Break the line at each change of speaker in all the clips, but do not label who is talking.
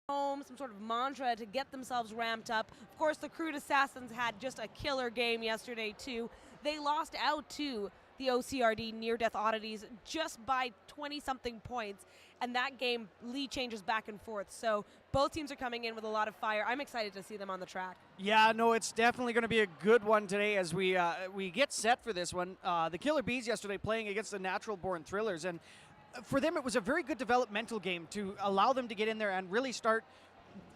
home, some sort of mantra to get themselves ramped up. Of course, the Crude Assassins had just a killer game yesterday, too. They lost out to the OCRD near-death oddities just by 20-something points, and that game, lead changes back and forth. So both teams are coming in with a lot of fire. I'm excited to see them on the track.
Yeah, no, it's definitely going to be a good one today as we get set for this one. The Killer Bees yesterday playing against the Natural Born Thrillers, and for them it was a very good developmental game to allow them to get in there and really start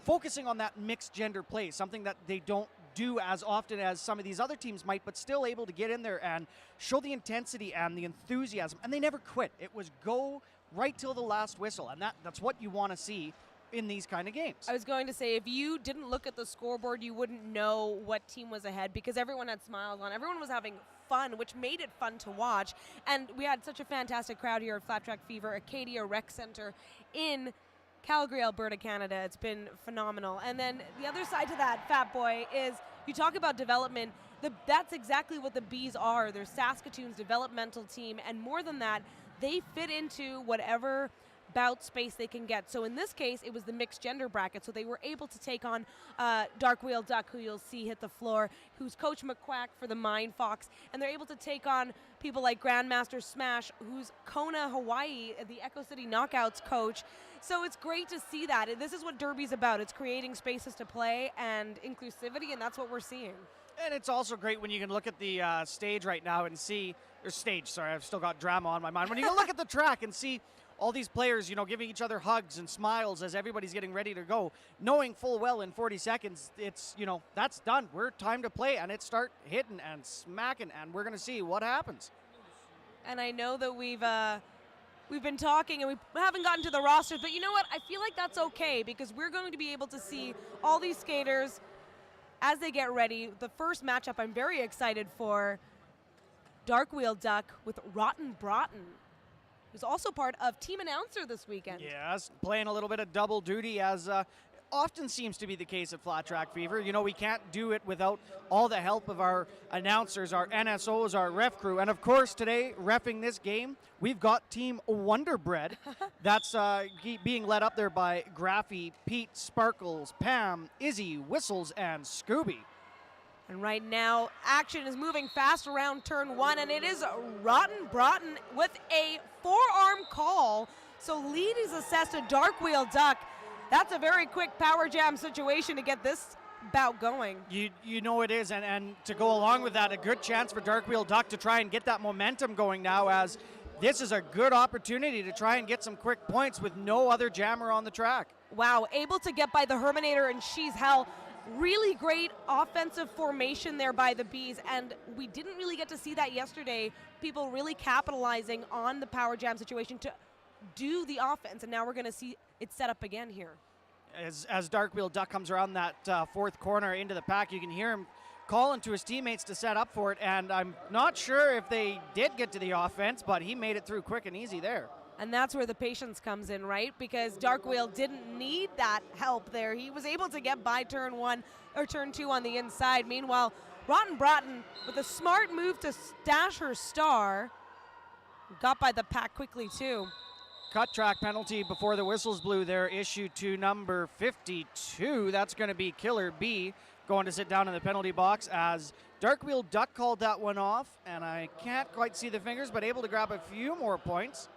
focusing on that mixed gender play, something that they don't do as often as some of these other teams might, but still able to get in there and show the intensity and the enthusiasm. And they never quit. It was go right till the last whistle, and that's what you want to see in these kind of games.
I was going to say, if you didn't look at the scoreboard, you wouldn't know what team was ahead because everyone had smiles on. Everyone was having fun, which made it fun to watch. And we had such a fantastic crowd here at Flat Track Fever, Acadia Rec Center in Calgary, Alberta, Canada. It's been phenomenal. And then the other side to that, Fat Boy, is you talk about development. That's exactly what the Bees are. They're Saskatoon's developmental team. And more than that, they fit into whatever bout space they can get. So in this case, it was the mixed gender bracket. So they were able to take on Dark Wheel Duck, who you'll see hit the floor, who's Coach McQuack for the Mind Fox. And they're able to take on people like Grandmaster Smash, who's Kona Hawaii, the Echo City Knockouts coach. So it's great to see that. This is what Derby's about. It's creating spaces to play and inclusivity, and that's what we're seeing.
And it's also great when you can look at the stage right now and see, or stage, sorry, I've still got drama on my mind. When you can look at the track and see all these players, giving each other hugs and smiles as everybody's getting ready to go, knowing full well in 40 seconds, it's, that's done. We're time to play, and it start hitting and smacking, and we're going to see what happens.
And I know that we've been talking, and we haven't gotten to the rosters, but you know what? I feel like that's okay because we're going to be able to see all these skaters as they get ready. The first matchup I'm very excited for, Dark Wheel Duck with Rotten Broughton, who's also part of team announcer this weekend.
Yes, playing a little bit of double duty as often seems to be the case at Flat Track Fever. We can't do it without all the help of our announcers, our NSOs, our ref crew. And of course, today, reffing this game, we've got Team Wonderbread. That's being led up there by Graffy, Pete, Sparkles, Pam, Izzy, Whistles, and Scooby.
And right now, action is moving fast around turn one, and it is Rotten Broughton with a forearm call. So lead is assessed to Dark Wheel Duck. That's a very quick power jam situation to get this bout going.
You know it is, and to go along with that, a good chance for Dark Wheel Duck to try and get that momentum going now, as this is a good opportunity to try and get some quick points with no other jammer on the track.
Wow, able to get by the Herminator, and she's hell. Really great offensive formation there by the Bees, and we didn't really get to see that yesterday. People really capitalizing on the power jam situation to do the offense, and now we're going to see it set up again here.
As Dark Wheel Duck comes around that fourth corner into the pack, you can hear him calling to his teammates to set up for it, and I'm not sure if they did get to the offense, but he made it through quick and easy there.
And that's where the patience comes in, right? Because Dark Wheel didn't need that help there. He was able to get by turn one or turn two on the inside. Meanwhile, Rotten Broughton, with a smart move to stash her star, got by the pack quickly too.
Cut track penalty before the whistles blew there, issued to number 52. That's going to be Killer B going to sit down in the penalty box as Dark Wheel Duck called that one off, and I can't quite see the fingers, but able to grab a few more points.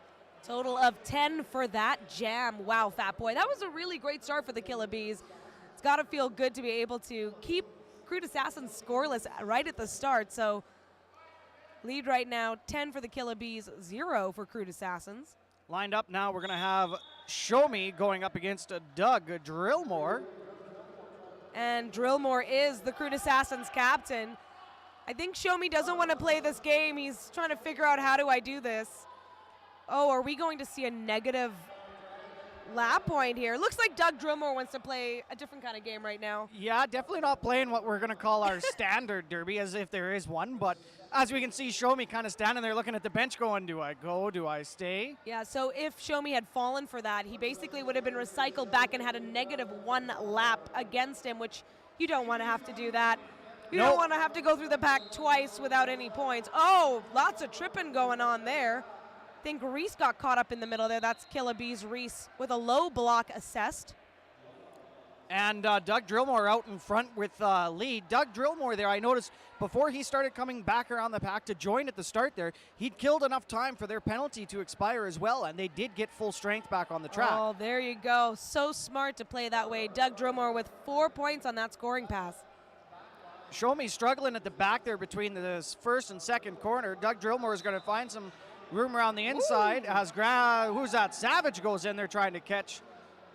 Total of 10 for that jam. Wow, Fat Boy. That was a really great start for the Killa Bees. It's got to feel good to be able to keep Crude Assassins scoreless right at the start. So lead right now, 10 for the Killa Bees, 0 for Crude Assassins.
Lined up now, we're going to have Show Me going up against Doug Drillmore.
And Drillmore is the Crude Assassins captain. I think Show Me doesn't want to play this game. He's trying to figure out, how do I do this? Oh, are we going to see a negative lap point here? Looks like Doug Drillmore wants to play a different kind of game right now.
Yeah, definitely not playing what we're going to call our standard derby, as if there is one. But as we can see, Show Me kind of standing there looking at the bench going, do I go, do I stay?
Yeah, so if Show Me had fallen for that, he basically would have been recycled back and had a -1 lap against him, which you don't want to have to do that. You don't want to have to go through the pack twice without any points. Oh, lots of tripping going on there. I think Reese got caught up in the middle there. That's Killa Bees Reese with a low block assessed.
And Doug Drillmore out in front with lead. Doug Drillmore there, I noticed before he started coming back around the pack to join at the start there, he'd killed enough time for their penalty to expire as well, and they did get full strength back on the track.
Oh, there you go. So smart to play that way. Doug Drillmore with 4 points on that scoring pass.
Show me struggling at the back there between the first and second corner. Doug Drillmore is going to find some room around the inside. As who's that? Savage goes in there trying to catch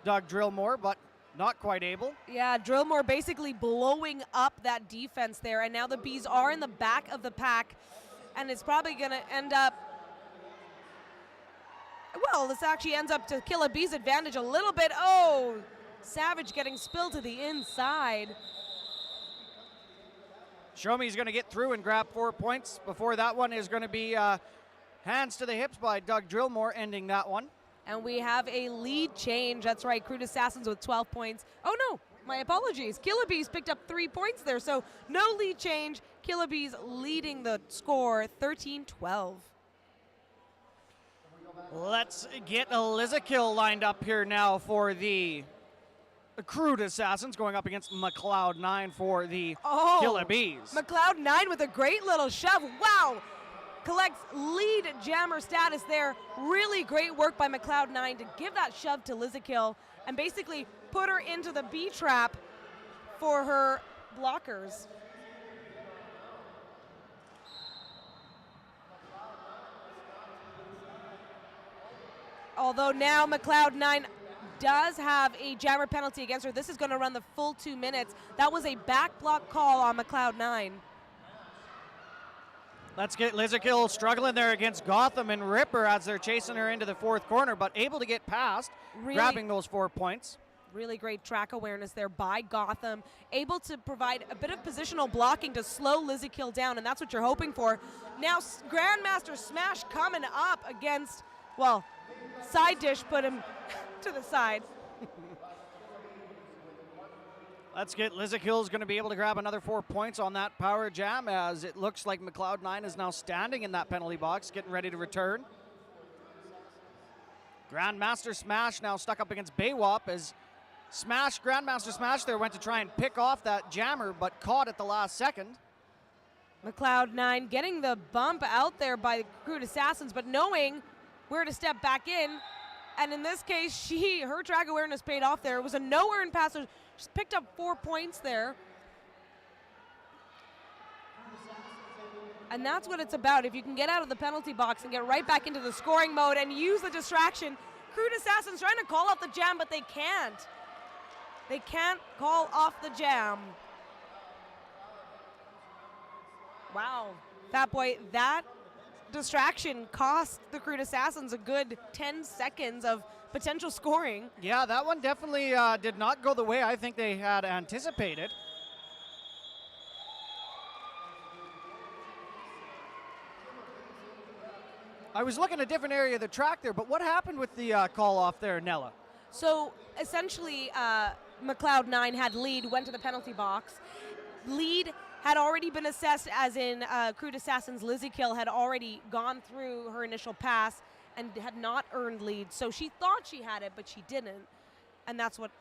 Doug Drillmore, but not quite able.
Yeah, Drillmore basically blowing up that defense there, and now the Bees are in the back of the pack, and it's probably going to end up, well, this actually ends up to Killa Bees' advantage a little bit. Oh, Savage getting spilled to the inside.
Show me he's going to get through and grab 4 points. Before that one is going to be hands to the hips by Doug Drillmore, ending that one.
And we have a lead change. That's right, Crude Assassins with 12 points. Oh no, my apologies. Killa Bees picked up 3 points there, so no lead change. Killa Bees leading the score 13-12.
Let's get Lizakill lined up here now for the Crude Assassins, going up against McLeod 9 for the Killa Bees.
McLeod 9 with a great little shove. Wow! Collects lead jammer status there. Really great work by McLeod 9 to give that shove to Lizakill and basically put her into the B trap for her blockers. Although now McLeod 9 does have a jammer penalty against her. This is going to run the full 2 minutes. That was a back block call on McLeod 9.
Let's get Lizakill struggling there against Gotham and Ripper as they're chasing her into the fourth corner, but able to get past, grabbing those 4 points.
Really great track awareness there by Gotham, able to provide a bit of positional blocking to slow Lizakill down, and that's what you're hoping for. Now Grandmaster Smash coming up against, well, Side Dish put him to the side.
Let's get Lizakill's going to be able to grab another 4 points on that power jam, as it looks like McLeod 9 is now standing in that penalty box, getting ready to return. Grandmaster Smash now stuck up against Baywop as Grandmaster Smash there went to try and pick off that jammer, but caught at the last second.
McLeod 9 getting the bump out there by the Crude Assassins, but knowing where to step back in. And in this case, her track awareness paid off there. It was a no-earn pass. So she's picked up 4 points there. And that's what it's about. If you can get out of the penalty box and get right back into the scoring mode and use the distraction. Crude Assassins trying to call off the jam, but they can't. They can't call off the jam. Wow. Fat Boy, that distraction cost the Crude Assassins a good 10 seconds of potential scoring.
Yeah, that one definitely did not go the way I think they had anticipated. I was looking at a different area of the track there, but what happened with the call off there, Nella?
So essentially, McLeod 9 had lead, went to the penalty box. Lead had already been assessed, as in Crude Assassin's Lizakill had already gone through her initial pass and had not earned lead. So she thought she had it, but she didn't. And that's what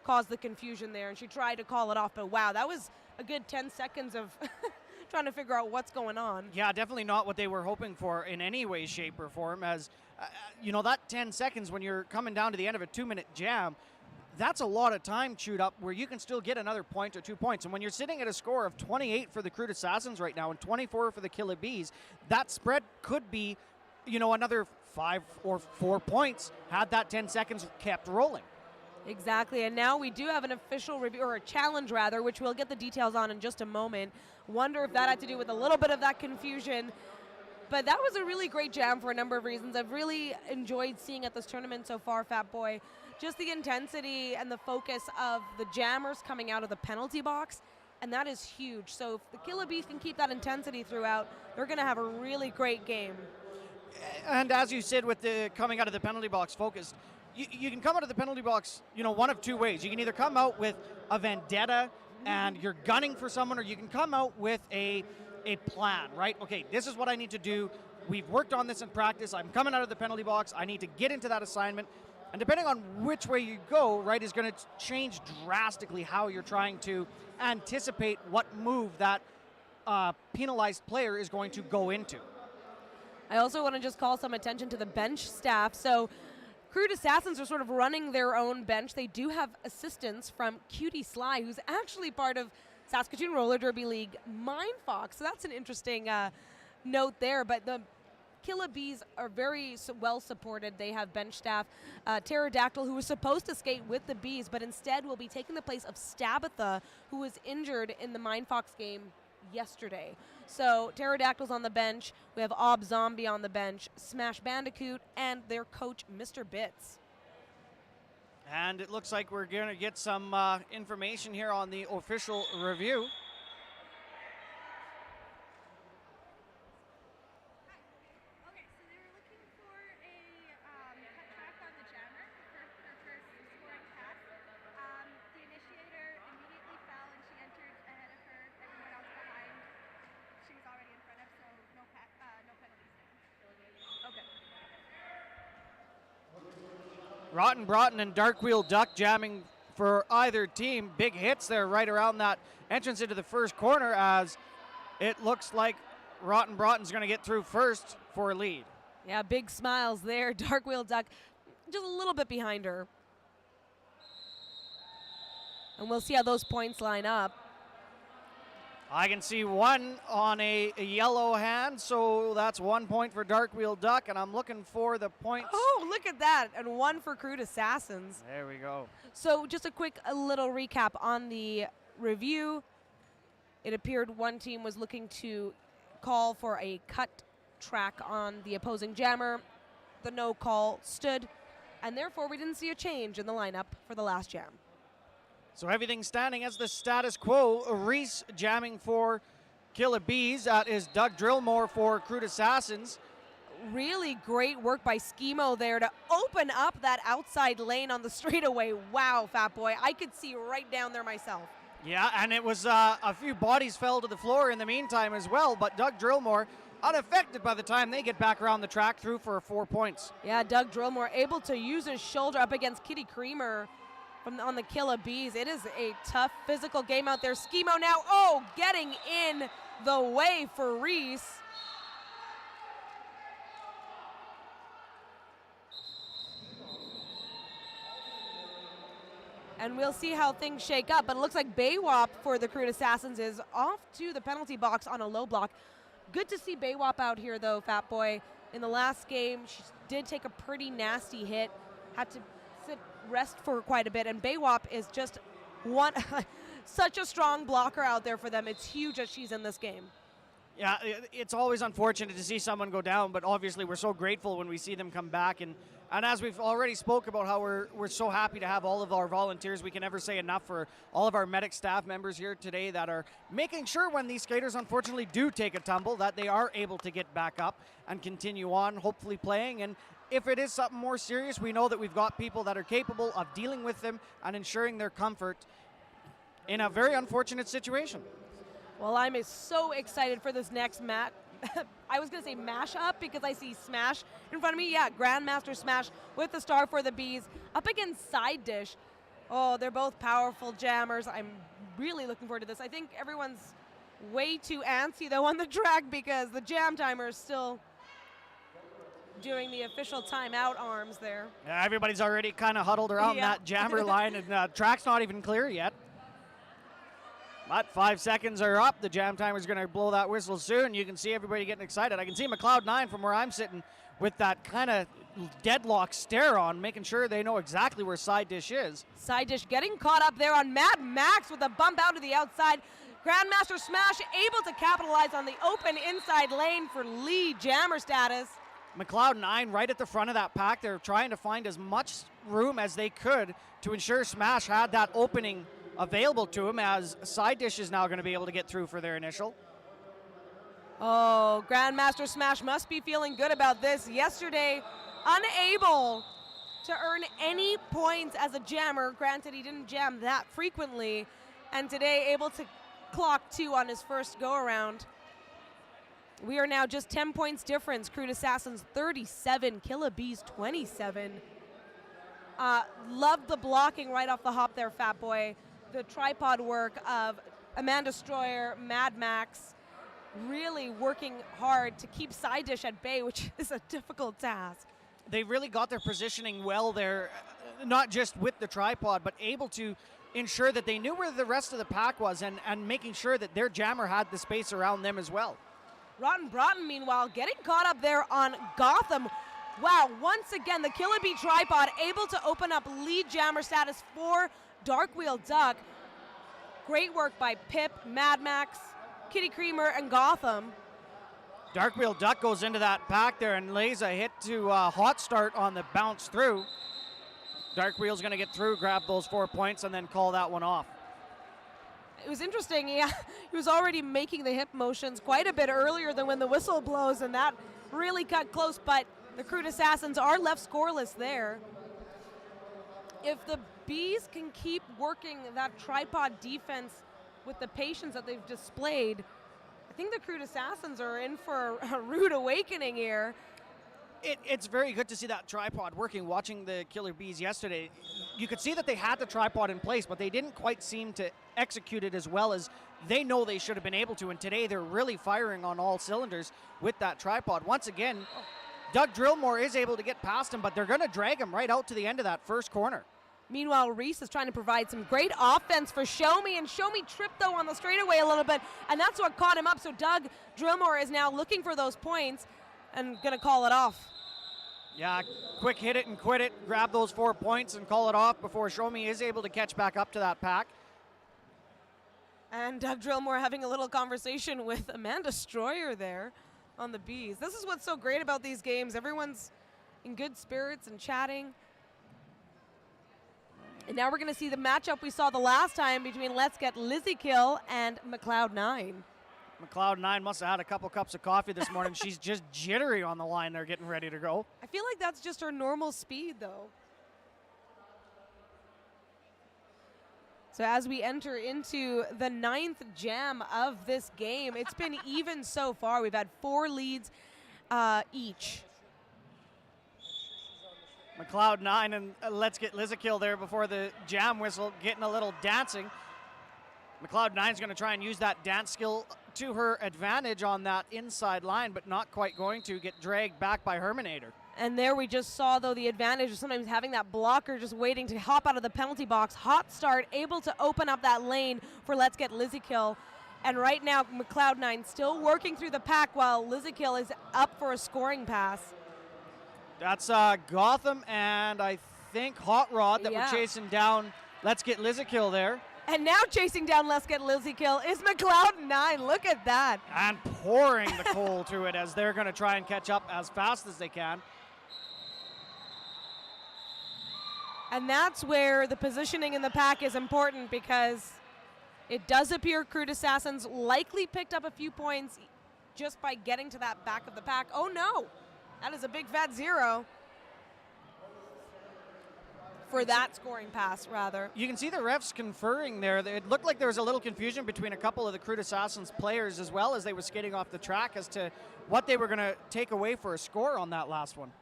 caused the confusion there. And she tried to call it off, but wow, that was a good 10 seconds of trying to figure out what's going on.
Yeah, definitely not what they were hoping for in any way, shape, or form, as, you know, that 10 seconds when you're coming down to the end of a 2-minute jam, that's a lot of time chewed up where you can still get another point or 2 points. And when you're sitting at a score of 28 for the Crude Assassins right now and 24 for the Killa Bees, that spread could be, you know, another 5 or 4 points had that 10 seconds kept rolling.
Exactly, and now we do have an official review, or a challenge rather, which we'll get the details on in just a moment. Wonder if that had to do with a little bit of that confusion. But that was a really great jam for a number of reasons. I've really enjoyed seeing at this tournament so far, Fat Boy, just the intensity and the focus of the jammers coming out of the penalty box, and that is huge. So if the Killa Bees can keep that intensity throughout, they're going to have a really great game.
And as you said, with the coming out of the penalty box focus, you can come out of the penalty box, you know, one of 2 ways. You can either come out with a vendetta and you're gunning for someone, or you can come out with a plan, right? Okay, this is what I need to do. We've worked on this in practice. I'm coming out of the penalty box. I need to get into that assignment. And depending on which way you go, right, is going to change drastically how you're trying to anticipate what move that penalized player is going to go into.
I also want to just call some attention to the bench staff. So Crude Assassins are sort of running their own bench. They do have assistance from Cutie Sly, who's actually part of Saskatoon Roller Derby League Mindfox. So that's an interesting note there. But the Killa Bees are very well supported. They have bench staff. Pterodactyl, who was supposed to skate with the Bees, but instead will be taking the place of Stabatha, who was injured in the Mindfox game yesterday. So Pterodactyl's on the bench. We have Ob Zombie on the bench, Smash Bandicoot, and their coach, Mr. Bits.
And it looks like we're going to get some information here on the official review. Rotten Broughton and Darkwheel Duck jamming for either team. Big hits there right around that entrance into the first corner, as it looks like Rotten Broughton's going to get through first for a lead.
Yeah, big smiles there. Darkwheel Duck just a little bit behind her. And we'll see how those points line up.
I can see one on a yellow hand, so that's 1 point for Darkwheel Duck, and I'm looking for the points.
Oh, look at that, and one for Crude Assassins.
There we go.
So just a little recap on the review. It appeared one team was looking to call for a cut track on the opposing jammer. The no call stood, and therefore we didn't see a change in the lineup for the last jam.
So everything standing as the status quo. Reese jamming for Killa Bees. That is Doug Drillmore for Crude Assassins.
Really great work by Schemo there to open up that outside lane on the straightaway. Wow, Fat Boy. I could see right down there myself.
Yeah, and it was a few bodies fell to the floor in the meantime as well, but Doug Drillmore unaffected by the time they get back around the track, through for 4 points.
Yeah, Doug Drillmore able to use his shoulder up against Kitty Creamer on the Killa Bees. It is a tough physical game out there. Schemo now, getting in the way for Reese. And we'll see how things shake up, but it looks like Baywop for the Crude Assassins is off to the penalty box on a low block. Good to see Baywop out here though, Fat Boy. In the last game, she did take a pretty nasty hit, had to rest for quite a bit, and Baywop is just one such a strong blocker out there for them. It's huge that she's in this game.
Yeah, it's always unfortunate to see someone go down, but obviously we're so grateful when we see them come back. And as we've already spoke about how we're so happy to have all of our volunteers. We can never say enough for all of our medic staff members here today that are making sure when these skaters unfortunately do take a tumble that they are able to get back up and continue on, hopefully playing. And if it is something more serious, we know that we've got people that are capable of dealing with them and ensuring their comfort in a very unfortunate situation.
Well, I'm so excited for this next match. I was going to say mash up because I see Smash in front of me. Yeah, Grandmaster Smash with the star for the Bees up against Side Dish. Oh, they're both powerful jammers. I'm really looking forward to this. I think everyone's way too antsy though on the track because the jam timer is still doing the official timeout arms there.
Yeah, everybody's already kind of huddled around that jammer line, and track's not even clear yet. But 5 seconds are up. The jam timer's going to blow that whistle soon. You can see everybody getting excited. I can see McLeod9 from where I'm sitting with that kind of deadlock stare on, making sure they know exactly where Side Dish is.
Side Dish getting caught up there on Mad Max with a bump out to the outside. Grandmaster Smash able to capitalize on the open inside lane for lead jammer status.
McLeod9 right at the front of that pack. They're trying to find as much room as they could to ensure Smash had that opening available to him, as Side Dish is now going to be able to get through for their initial.
Oh, Grandmaster Smash must be feeling good about this. Yesterday, unable to earn any points as a jammer. Granted, he didn't jam that frequently. And today, able to clock 2 on his first go-around. We are now just 10 points difference. Crude Assassins 37, Killa Bees 27. Loved the blocking right off the hop there, Fat Boy. The tripod work of Amanda Stroyer, Mad Max, really working hard to keep Side Dish at bay, which is a difficult task.
They really got their positioning well there, not just with the tripod, but able to ensure that they knew where the rest of the pack was and making sure that their jammer had the space around them as well.
Rotten Broughton, meanwhile, getting caught up there on Gotham. Wow, once again, the Killa Bee tripod able to open up lead jammer status for Darkwheel Duck. Great work by Pip, Mad Max, Kitty Creamer, and Gotham.
Darkwheel Duck goes into that pack there and lays a hit to Hot Start on the bounce through. Darkwheel's going to get through, grab those 4 points, and then call that one off.
It was interesting. He was already making the hip motions quite a bit earlier than when the whistle blows, and that really cut close, but the Crude Assassins are left scoreless there. If the Bees can keep working that tripod defense with the patience that they've displayed, I think the Crude Assassins are in for a rude awakening here.
It's very good to see that tripod working. Watching the Killer Bees yesterday, you could see that they had the tripod in place, but they didn't quite seem to execute it as well as they know they should have been able to. And today they're really firing on all cylinders with that tripod. Once again, Doug Drillmore is able to get past him, but they're going to drag him right out to the end of that first corner.
Meanwhile, Reese is trying to provide some great offense for Show Me, and Show Me tripped, though, on the straightaway a little bit, and that's what caught him up. So Doug Drillmore is now looking for those points and going to call it off.
Yeah, quick hit it and quit it, grab those 4 points and call it off before Show Me is able to catch back up to that pack.
And Doug Drillmore having a little conversation with Amanda Stroyer there on the Bees. This is what's so great about these games. Everyone's in good spirits and chatting. And now we're going to see the matchup we saw the last time between Let's Get Lizzie Kill and McLeod9.
McLeod9 must have had a couple cups of coffee this morning. She's just jittery on the line there, getting ready to go.
I feel like that's just her normal speed, though. So as we enter into the 9th jam of this game, it's been even so far. We've had 4 leads each.
McLeod9 and Let's Get Lizzie Kill there before the jam whistle, getting a little dancing. McLeod9's going to try and use that dance skill to her advantage on that inside line, but not quite going to get dragged back by Herminator.
And there we just saw, though, the advantage of sometimes having that blocker just waiting to hop out of the penalty box. Hot Start able to open up that lane for Let's Get Lizzie Kill. And right now, McLeod9 still working through the pack while Lizzie Kill is up for a scoring pass.
That's Gotham and I think Hot Rod that were chasing down Let's Get Lizzie Kill there.
And now chasing down Let's Get Lizzie Kill is McLeod9. Look at that.
And pouring the coal to it as they're going to try and catch up as fast as they can.
And that's where the positioning in the pack is important, because it does appear Crude Assassins likely picked up a few points just by getting to that back of the pack. Oh no, that is a big fat 0. For that scoring pass, rather.
You can see the refs conferring there. It looked like there was a little confusion between a couple of the Crude Assassins players as well as they were skating off the track as to what they were going to take away for a score on that last one.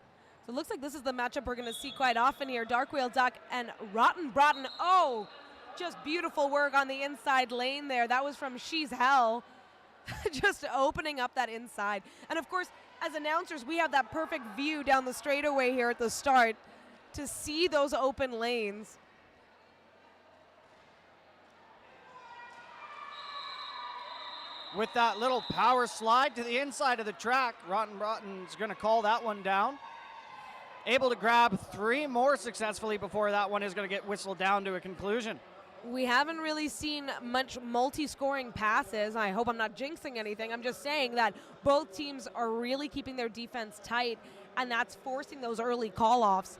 So it looks like this is the matchup we're going to see quite often here. Darkwheel Duck and Rotten Broughton. Oh, just beautiful work on the inside lane there. That was from She's Hell. Just opening up that inside. And of course, as announcers, we have that perfect view down the straightaway here at the start to see those open lanes.
With that little power slide to the inside of the track, Rotten Broughton's going to call that one down. Able to grab 3 more successfully before that one is going to get whistled down to a conclusion.
We haven't really seen much multi-scoring passes. I hope I'm not jinxing anything. I'm just saying that both teams are really keeping their defense tight, and that's forcing those early call-offs.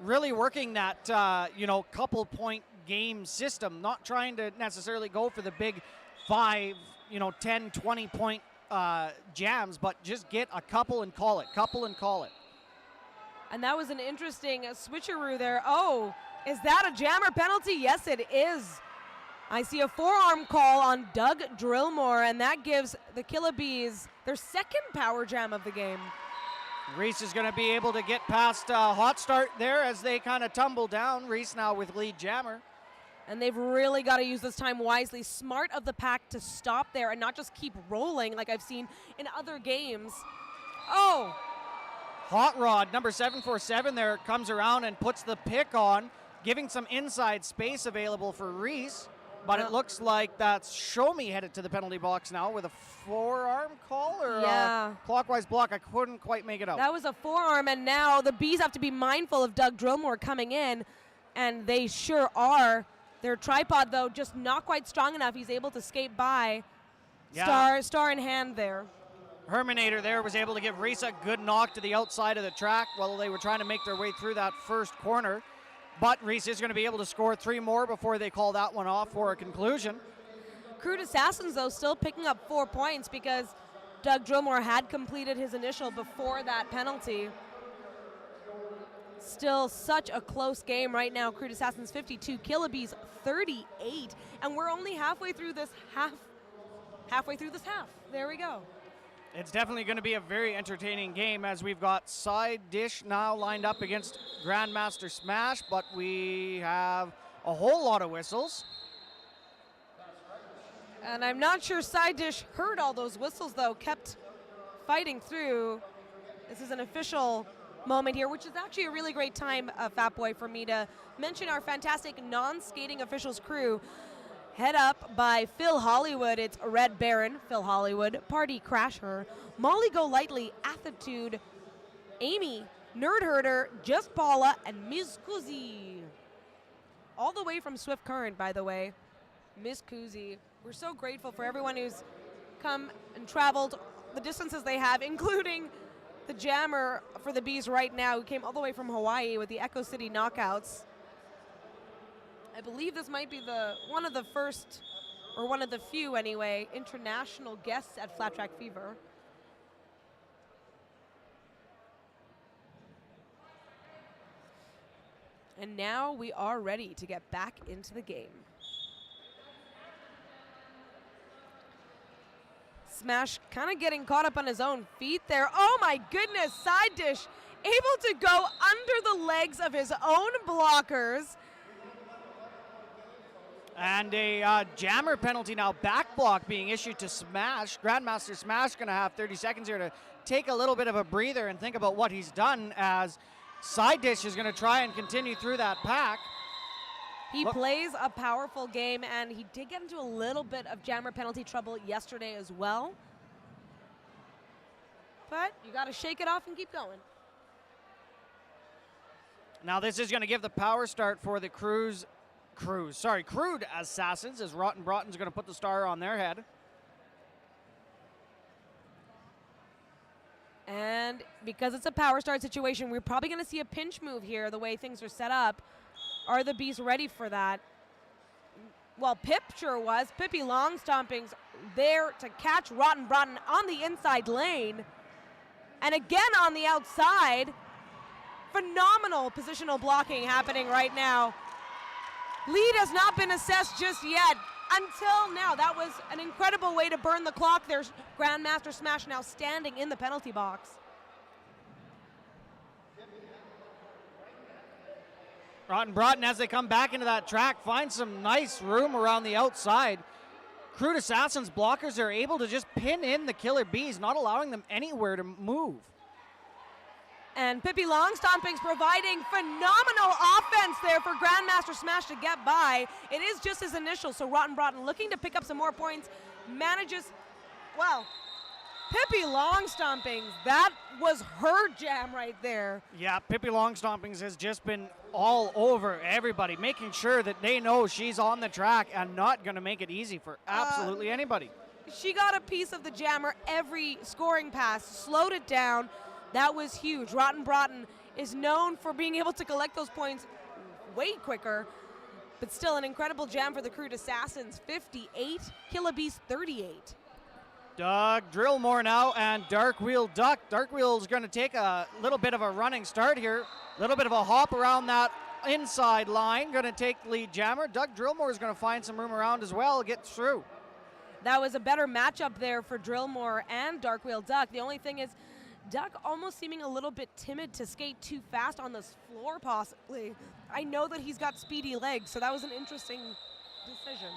Really working that, couple point game system, not trying to necessarily go for the big 5, 10, 20 point jams, but just get a couple and call it,
And that was an interesting switcheroo there. Oh, is that a jammer penalty? Yes, it is. I see a forearm call on Doug Drillmore, and that gives the Killa Bees their second power jam of the game.
Reese is going to be able to get past hot start there as they kind of tumble down. Reese now with lead jammer.
And they've really got to use this time wisely. Smart of the pack to stop there and not just keep rolling like I've seen in other games. Oh!
Hot Rod, number 747 there, comes around and puts the pick on, giving some inside space available for Reese. But it looks like that's Show Me headed to the penalty box now with a forearm call or a clockwise block. I couldn't quite make it out.
That was a forearm, and now the Bees have to be mindful of Doug Drillmore coming in, and they sure are. Their tripod, though, just not quite strong enough. He's able to skate by.
Yeah.
Star in hand there.
Herminator there was able to give Reese a good knock to the outside of the track while they were trying to make their way through that first corner. But Reese is going to be able to score 3 more before they call that one off for a conclusion.
Crude Assassins, though, still picking up 4 points because Doug Drillmore had completed his initial before that penalty. Still such a close game right now. Crude Assassins 52, Killa Bees 38. And we're only halfway through this half. There we go.
It's definitely going to be a very entertaining game as we've got Side Dish now lined up against Grandmaster Smash, but we have a whole lot of whistles.
And I'm not sure Side Dish heard all those whistles, though, kept fighting through. This is an official moment here, which is actually a really great time, Fat Boy, for me to mention our fantastic non-skating officials crew. Head up by Phil Hollywood, it's Red Baron, Phil Hollywood, Party Crasher, Molly Go Lightly, Attitude, Amy, Nerd Herder, Just Paula, and Ms. Kuzi. All the way from Swift Current, by the way. Ms. Kuzi. We're so grateful for everyone who's come and traveled the distances they have, including the jammer for the Bees right now, who came all the way from Hawaii with the Echo City Knockouts. I believe this might be one of the first, or one of the few anyway, international guests at Flat Track Fever. And now we are ready to get back into the game. Smash kind of getting caught up on his own feet there. Oh my goodness, Side Dish able to go under the legs of his own blockers.
And a jammer penalty now, back block being issued to Smash. Grandmaster Smash going to have 30 seconds here to take a little bit of a breather and think about what he's done, as Side Dish is going to try and continue through that pack.
He plays a powerful game, and he did get into a little bit of jammer penalty trouble yesterday as well. But you got to shake it off and keep going.
Now this is going to give the power start for the Crude Assassins, as Rotten Broughton's going to put the star on their head.
And because it's a power start situation, we're probably going to see a pinch move here, the way things are set up. Are the Bees ready for that? Well, Pip sure was. Pippi Long Stomping's there to catch Rotten Broughton on the inside lane. And again on the outside. Phenomenal positional blocking happening right now. Lead has not been assessed just yet. Until now, that was an incredible way to burn the clock. There's Grandmaster Smash now standing in the penalty box.
Rotten Broughton, as they come back into that track, finds some nice room around the outside. Crude Assassins blockers are able to just pin in the Killer Bees, not allowing them anywhere to move.
And Pippi Longstomping's providing phenomenal offense there for Grandmaster Smash to get by. It is just his initial, so Rotten Broughton looking to pick up some more points. Manages, well, Pippi Longstompings, that was her jam right there.
Yeah, Pippi Longstompings has just been all over everybody, making sure that they know she's on the track and not going to make it easy for absolutely anybody.
She got a piece of the jammer every scoring pass, slowed it down. That was huge. Rotten Broughton is known for being able to collect those points way quicker, but still an incredible jam for the Crude Assassins. 58, Killa Bees 38.
Doug Drillmore now and Darkwheel Duck. Darkwheel's going to take a little bit of a running start here. A little bit of a hop around that inside line. Going to take lead jammer. Doug Drillmore is going to find some room around as well, get through.
That was a better matchup there for Drillmore and Darkwheel Duck. The only thing is, Duck almost seeming a little bit timid to skate too fast on this floor, possibly. I know that he's got speedy legs, so that was an interesting decision.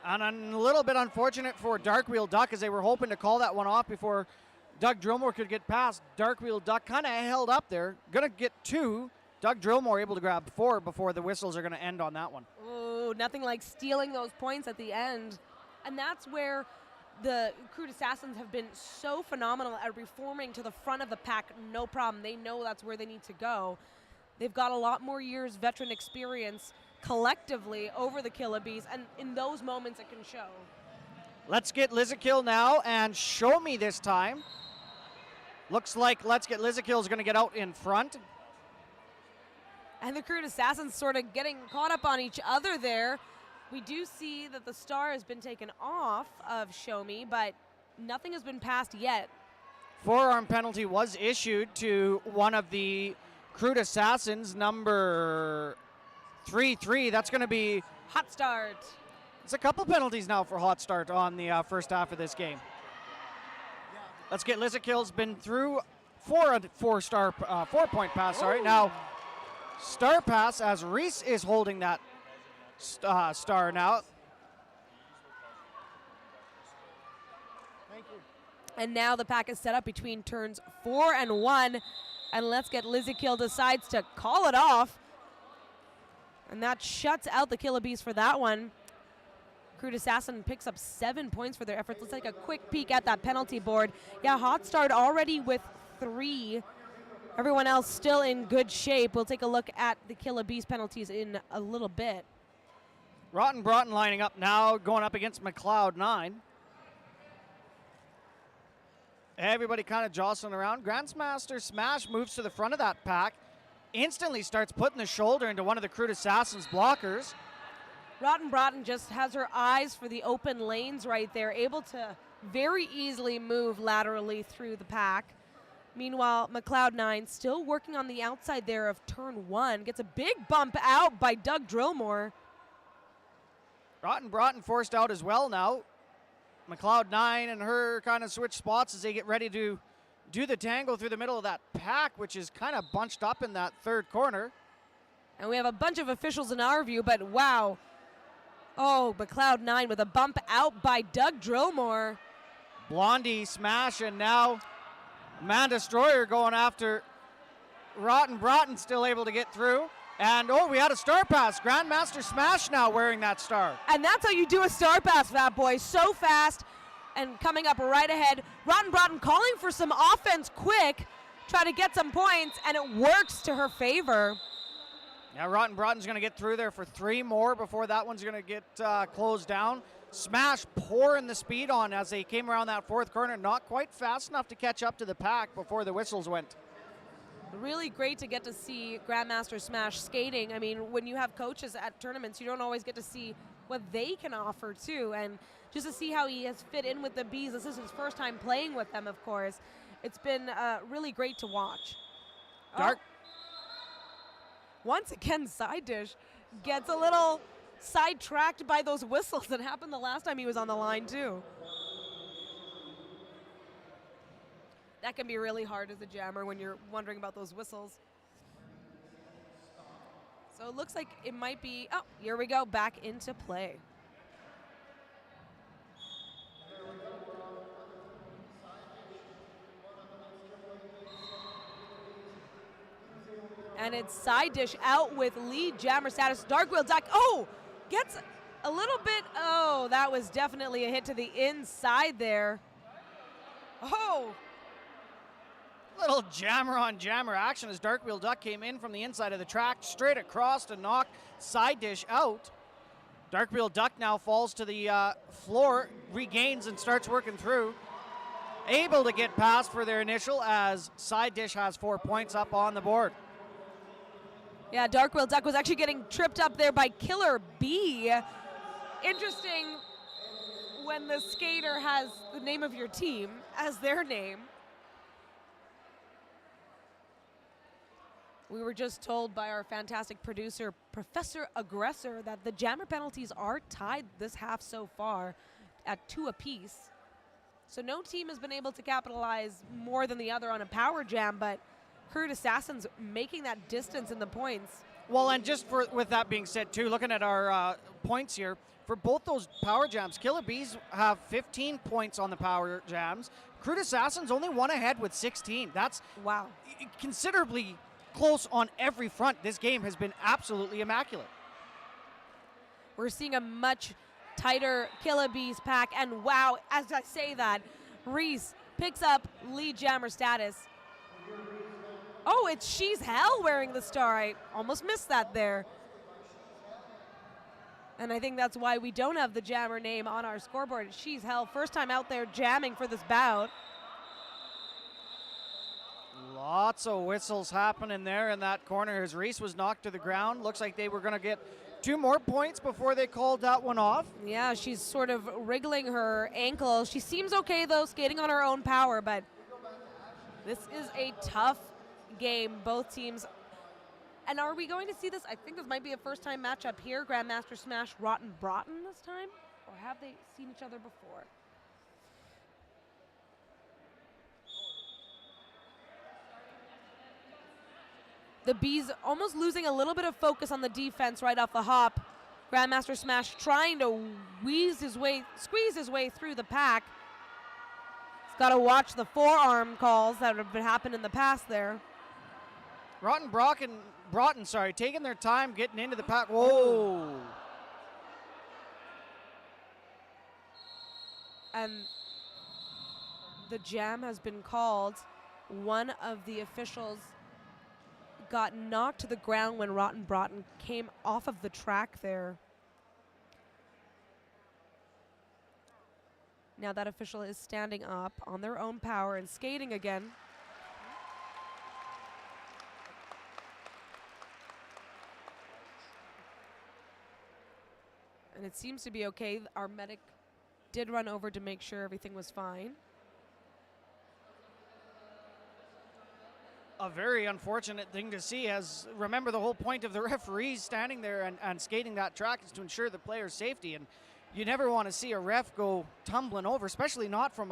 And a little bit unfortunate for Darkwheel Duck, as they were hoping to call that one off before Doug Drillmore could get past. Darkwheel Duck kind of held up there. Going to get 2. Doug Drillmore able to grab 4 before the whistles are going to end on that one.
Oh, nothing like stealing those points at the end. And that's where the Crude Assassins have been so phenomenal at reforming to the front of the pack. No problem. They know that's where they need to go. They've got a lot more years veteran experience collectively over the Killa Bees, and in those moments it can show.
Let's Get Lizakill now, and Show Me this time. Looks like Let's Get Lizakill is going to get out in front.
And the Crude Assassins sort of getting caught up on each other there. We do see that the star has been taken off of Show Me, but nothing has been passed yet.
Forearm penalty was issued to one of the Crude Assassins, number 3-3. That's going to be
Hot Start.
It's a couple penalties now for Hot Start on the first half of this game. Let's Get Lizakill's been through for a 4-point pass. Sorry. Now, star pass as Reese is holding that star now. Thank you.
And now the pack is set up between turns 4 and 1. And Let's Get Lizakill decides to call it off. And that shuts out the Killa Bees for that one. Crude Assassin picks up 7 points for their efforts. Let's take a quick peek at that penalty board. Yeah, Hot Start already with 3. Everyone else still in good shape. We'll take a look at the Killa Bees penalties in a little bit.
Rotten Broughton lining up now, going up against McLeod 9. Everybody kind of jostling around. Grandmaster Smash moves to the front of that pack. Instantly starts putting the shoulder into one of the Crude Assassins' blockers.
Rotten Broughton just has her eyes for the open lanes right there, able to very easily move laterally through the pack. Meanwhile, McLeod9 still working on the outside there of turn 1. Gets a big bump out by Doug Drillmore.
Rotten Broughton forced out as well now. McLeod9 and her kind of switch spots as they get ready to do the tangle through the middle of that pack, which is kind of bunched up in that third corner.
And we have a bunch of officials in our view, but wow. Oh, McLeod9 with a bump out by Doug Drillmore.
Blondie Smash, and now Man Destroyer going after Rotten Broughton, still able to get through. And oh, we had a star pass. Grandmaster Smash now wearing that star.
And that's how you do a star pass, Fat Boy. So fast and coming up right ahead. Rotten Broughton calling for some offense quick, try to get some points, and it works to her favor.
Now Rotten Broughton's going to get through there for 3 more before that one's going to get closed down. Smash pouring the speed on as they came around that fourth corner. Not quite fast enough to catch up to the pack before the whistles went.
Really great to get to see Grandmaster Smash skating. I mean, when you have coaches at tournaments, you don't always get to see what they can offer too. And just to see how he has fit in with the Bees. This is his first time playing with them, of course. It's been really great to watch.
Dark.
Once again, Side Dish gets a little sidetracked by those whistles that happened the last time he was on the line too. That can be really hard as a jammer when you're wondering about those whistles. So it looks like it might be, oh, here we go, back into play. And it's Side Dish out with lead jammer status. Darkwheel Duck, oh, gets a little bit, oh, that was definitely a hit to the inside there. Oh.
Little jammer on jammer action as Darkwheel Duck came in from the inside of the track, straight across to knock Side Dish out. Darkwheel Duck now falls to the floor, regains and starts working through. Able to get past for their initial as Side Dish has 4 points up on the board.
Yeah, Darkwheel Duck was actually getting tripped up there by Killer B. Interesting when the skater has the name of your team as their name. We were just told by our fantastic producer, Professor Aggressor, that the jammer penalties are tied this half so far at 2 apiece. So no team has been able to capitalize more than the other on a power jam, but Crude Assassins making that distance in the points.
Well, and just with that being said, too, looking at our points here, for both those power jams, Killer Bees have 15 points on the power jams. Crude Assassins only one ahead with 16. That's
wow,
considerably close on every front. This game has been absolutely immaculate.
We're seeing a much tighter Killer Bees pack, and wow, as I say that, Reese picks up lead jammer status. Oh, it's She's Hell wearing the star. I almost missed that there. And I think that's why we don't have the jammer name on our scoreboard. She's Hell, first time out there jamming for this bout.
Lots of whistles happening there in that corner as Reese was knocked to the ground. Looks like they were going to get 2 more points before they called that one off.
Yeah, she's sort of wriggling her ankle. She seems okay, though, skating on her own power, but this is a tough game, both teams. And are we going to see this? I think this might be a first-time matchup here. Grandmaster Smash Rotten Broughton this time? Or have they seen each other before? The Bees almost losing a little bit of focus on the defense right off the hop. Grandmaster Smash trying to squeeze his way through the pack. He's got to watch the forearm calls that have happened in the past there.
Broughton, taking their time getting into the pack. Whoa.
And the jam has been called. One of the officials got knocked to the ground when Rotten Broughton came off of the track there. Now that official is standing up on their own power and skating again. And it seems to be okay. Our medic did run over to make sure everything was fine.
A very unfortunate thing to see, as remember the whole point of the referees standing there and skating that track is to ensure the player's safety, and you never want to see a ref go tumbling over, especially not from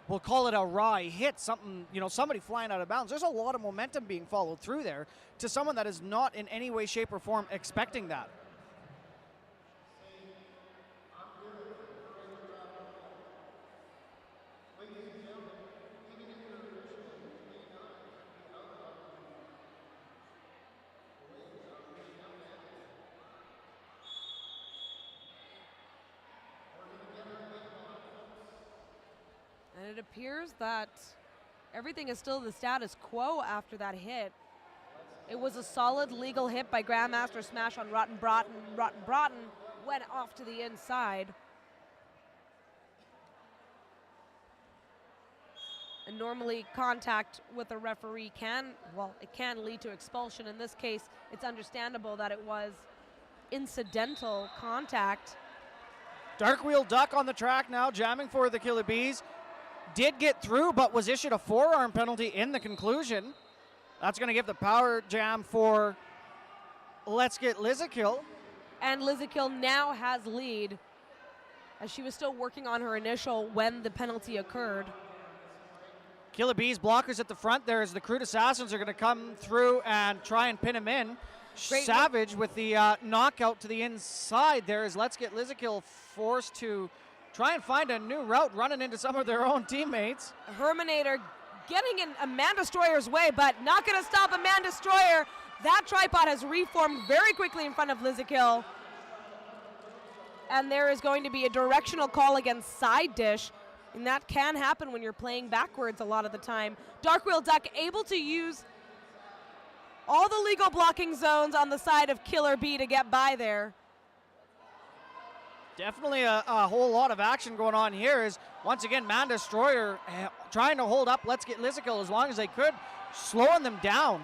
we'll call it a wry hit, somebody flying out of bounds. There's a lot of momentum being followed through there to someone that is not in any way, shape, or form expecting that.
And it appears that everything is still the status quo after that hit. It was a solid legal hit by Grandmaster Smash on Rotten Broughton. Rotten Broughton went off to the inside. And normally contact with a referee can lead to expulsion. In this case, it's understandable that it was incidental contact.
Dark Wheel Duck on the track now, jamming for the Killer Bees. Did get through, but was issued a forearm penalty in the conclusion. That's going to give the power jam for Let's Get Lizakill.
And Lizakill now has lead, as she was still working on her initial when the penalty occurred.
Killer Bees blockers at the front there as the Crude Assassins are going to come through and try and pin him in.
Great.
Savage with the knockout to the inside there as Let's Get Lizakill forced to try and find a new route, running into some of their own teammates.
Herminator getting in a Man Destroyer's way, but not going to stop a Man Destroyer. That tripod has reformed very quickly in front of Lizakill. And there is going to be a directional call against side dish, and that can happen when you're playing backwards a lot of the time. Darkwheel Duck able to use all the legal blocking zones on the side of Killer Bee to get by there.
Definitely a whole lot of action going on here as, once again, Man Destroyer trying to hold up Let's Get Lizakill as long as they could, slowing them down.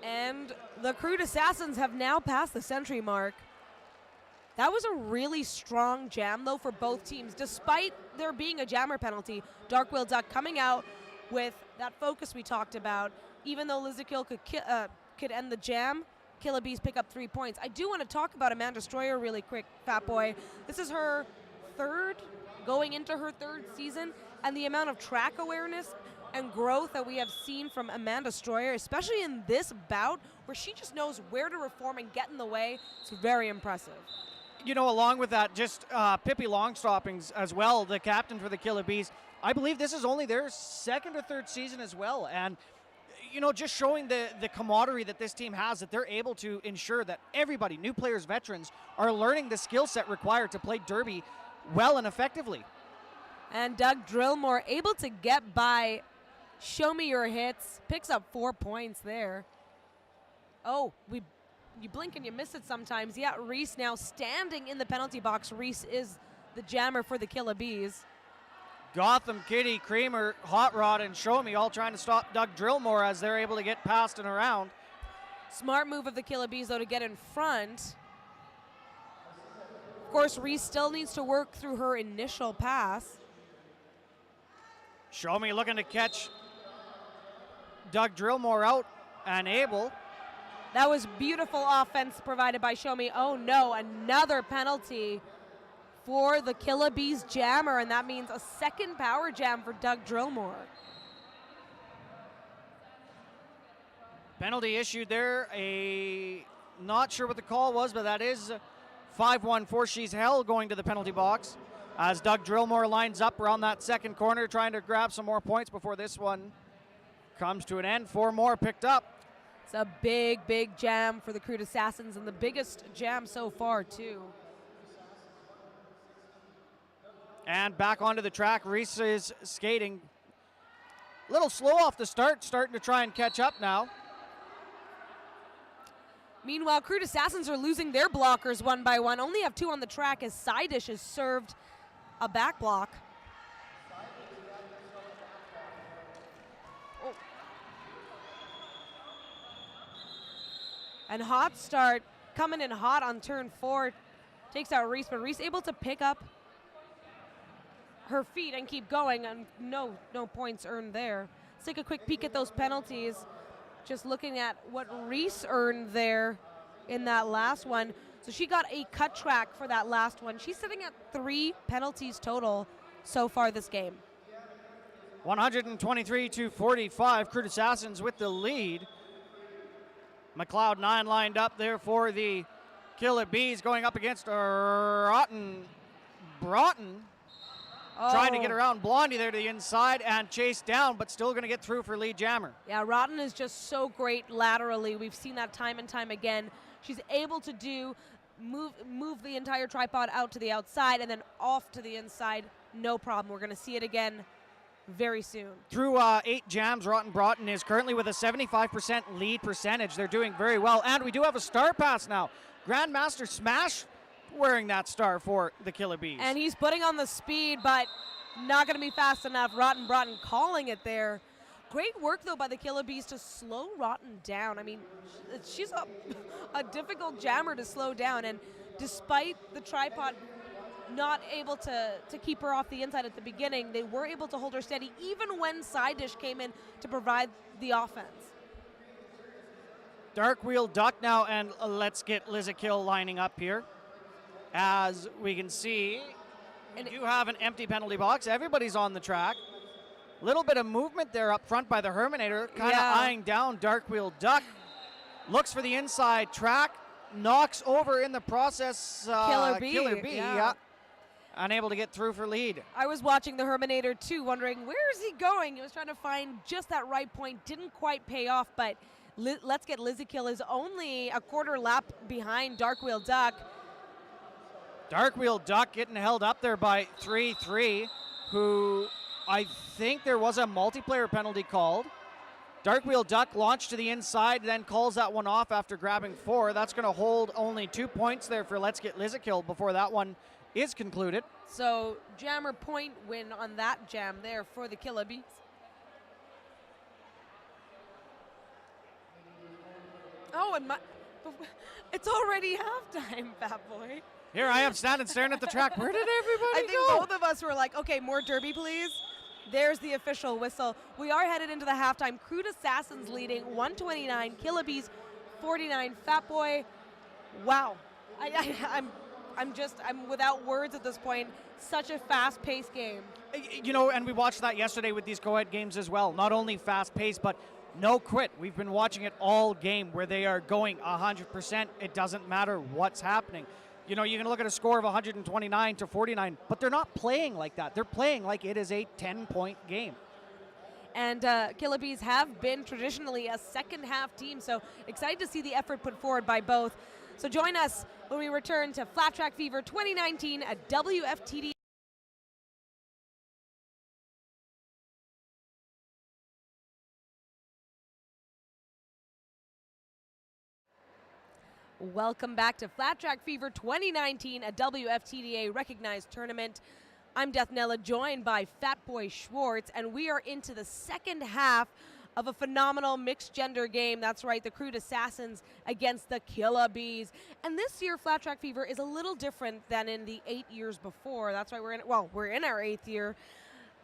And the Crude Assassins have now passed the century mark. That was a really strong jam, though, for both teams. Despite there being a jammer penalty, Darkwheel Duck coming out with that focus we talked about. Even though Lizakill could end the jam, Killa Bees pick up 3 points. I do want to talk about Amanda Stroyer really quick, Fat Boy. This is her going into her third season, and the amount of track awareness and growth that we have seen from Amanda Stroyer, especially in this bout where she just knows where to reform and get in the way, it's very impressive.
You know, along with that, just Pippi Longstoppings as well, the captain for the Killa Bees. I believe this is only their second or third season as well. And, you know, just showing the camaraderie that this team has, that they're able to ensure that everybody, new players, veterans, are learning the skill set required to play derby well and effectively.
And Doug Drillmore able to get by Show Me Your Hits, picks up 4 points there. Oh, you blink and you miss it sometimes. Yeah, Reese now standing in the penalty box. Reese is the jammer for the Killa Bees.
Gotham, Kitty, Creamer, Hot Rod, and Show Me all trying to stop Doug Drillmore as they're able to get past and around.
Smart move of the Killa Bees, though, to get in front. Of course, Reese still needs to work through her initial pass.
Show Me looking to catch Doug Drillmore out and able.
That was beautiful offense provided by Show Me. Oh no, another penalty for the Killa Bees jammer, and that means a second power jam for Doug Drillmore.
Penalty issued there. Not sure what the call was, but that is 5-1 for She's Hell going to the penalty box as Doug Drillmore lines up around that second corner trying to grab some more points before this one comes to an end. 4 more picked up.
It's a big, big jam for the Crude Assassins, and the biggest jam so far, too.
And back onto the track, Reese is skating. A little slow off the start, starting to try and catch up now.
Meanwhile, Crude Assassins are losing their blockers one by one. Only have 2 on the track as Sidish has served a back block. Oh. And Hot Start coming in hot on turn 4. Takes out Reese, but Reese able to pick up her feet and keep going, and no points earned there. Let's take a quick peek at those penalties. Just looking at what Reese earned there in that last one. So she got a cut track for that last one. She's sitting at 3 penalties total so far this game.
123-45, Crude Assassins with the lead. McLeod 9 lined up there for the Killa Bees, going up against Broughton. Trying to get around Blondie there to the inside and chase down, but still going to get through for lead jammer.
Yeah, Rotten is just so great laterally. We've seen that time and time again. She's able to move the entire tripod out to the outside and then off to the inside. No problem. We're going to see it again very soon.
Through 8 jams, Rotten Broughton is currently with a 75% lead percentage. They're doing very well. And we do have a star pass now. Grandmaster Smash wearing that star for the Killa Bees.
And he's putting on the speed, but not going to be fast enough. Rotten Broughton calling it there. Great work, though, by the Killa Bees to slow Rotten down. I mean, she's a difficult jammer to slow down, and despite the tripod not able to keep her off the inside at the beginning, they were able to hold her steady even when Side Dish came in to provide the offense.
Dark Wheel Duck now, and let's get Lizakill lining up here. As we can see, we do have an empty penalty box. Everybody's on the track. Little bit of movement there up front by the Herminator, kind of eyeing down Dark Wheel Duck. Looks for the inside track, knocks over in the process
Killer B.
Yeah. Unable to get through for lead.
I was watching the Herminator too, wondering where is he going? He was trying to find just that right point. Didn't quite pay off, but Let's Get Lizakill is only a quarter lap behind Dark Wheel Duck.
Dark Wheel Duck getting held up there by 3-3, who I think there was a multiplayer penalty called. Dark Wheel Duck launched to the inside, then calls that one off after grabbing 4. That's going to hold only 2 points there for Let's Get Lizakill before that one is concluded.
So jammer point win on that jam there for the Killa Bees. Oh, and it's already halftime, Fat Boy.
Here I am standing staring at the track. Where did everybody
I think both of us were like, okay, more derby, please. There's the official whistle. We are headed into the halftime. Crude Assassins leading 129, Killa Bees 49 Fat Boy. Wow. I'm without words at this point. Such a fast-paced game.
You know, and we watched that yesterday with these co-ed games as well. Not only fast-paced, but no quit. We've been watching it all game where they are going 100%. It doesn't matter what's happening. You know, you can look at a score of 129 to 49, but they're not playing like that. They're playing like it is a 10-point game.
And Killa Bees have been traditionally a second-half team, so excited to see the effort put forward by both. So join us when we return to Flat Track Fever 2019 at WFTD. Welcome back to Flat Track Fever 2019, a WFTDA recognized tournament. I'm Deathnella, joined by Fat Boy Schwartz, and we are into the second half of a phenomenal mixed gender game. That's right, the Crude Assassins against the Killa Bees. And this year, Flat Track Fever is a little different than in the 8 years before. That's why we're in our 8th year.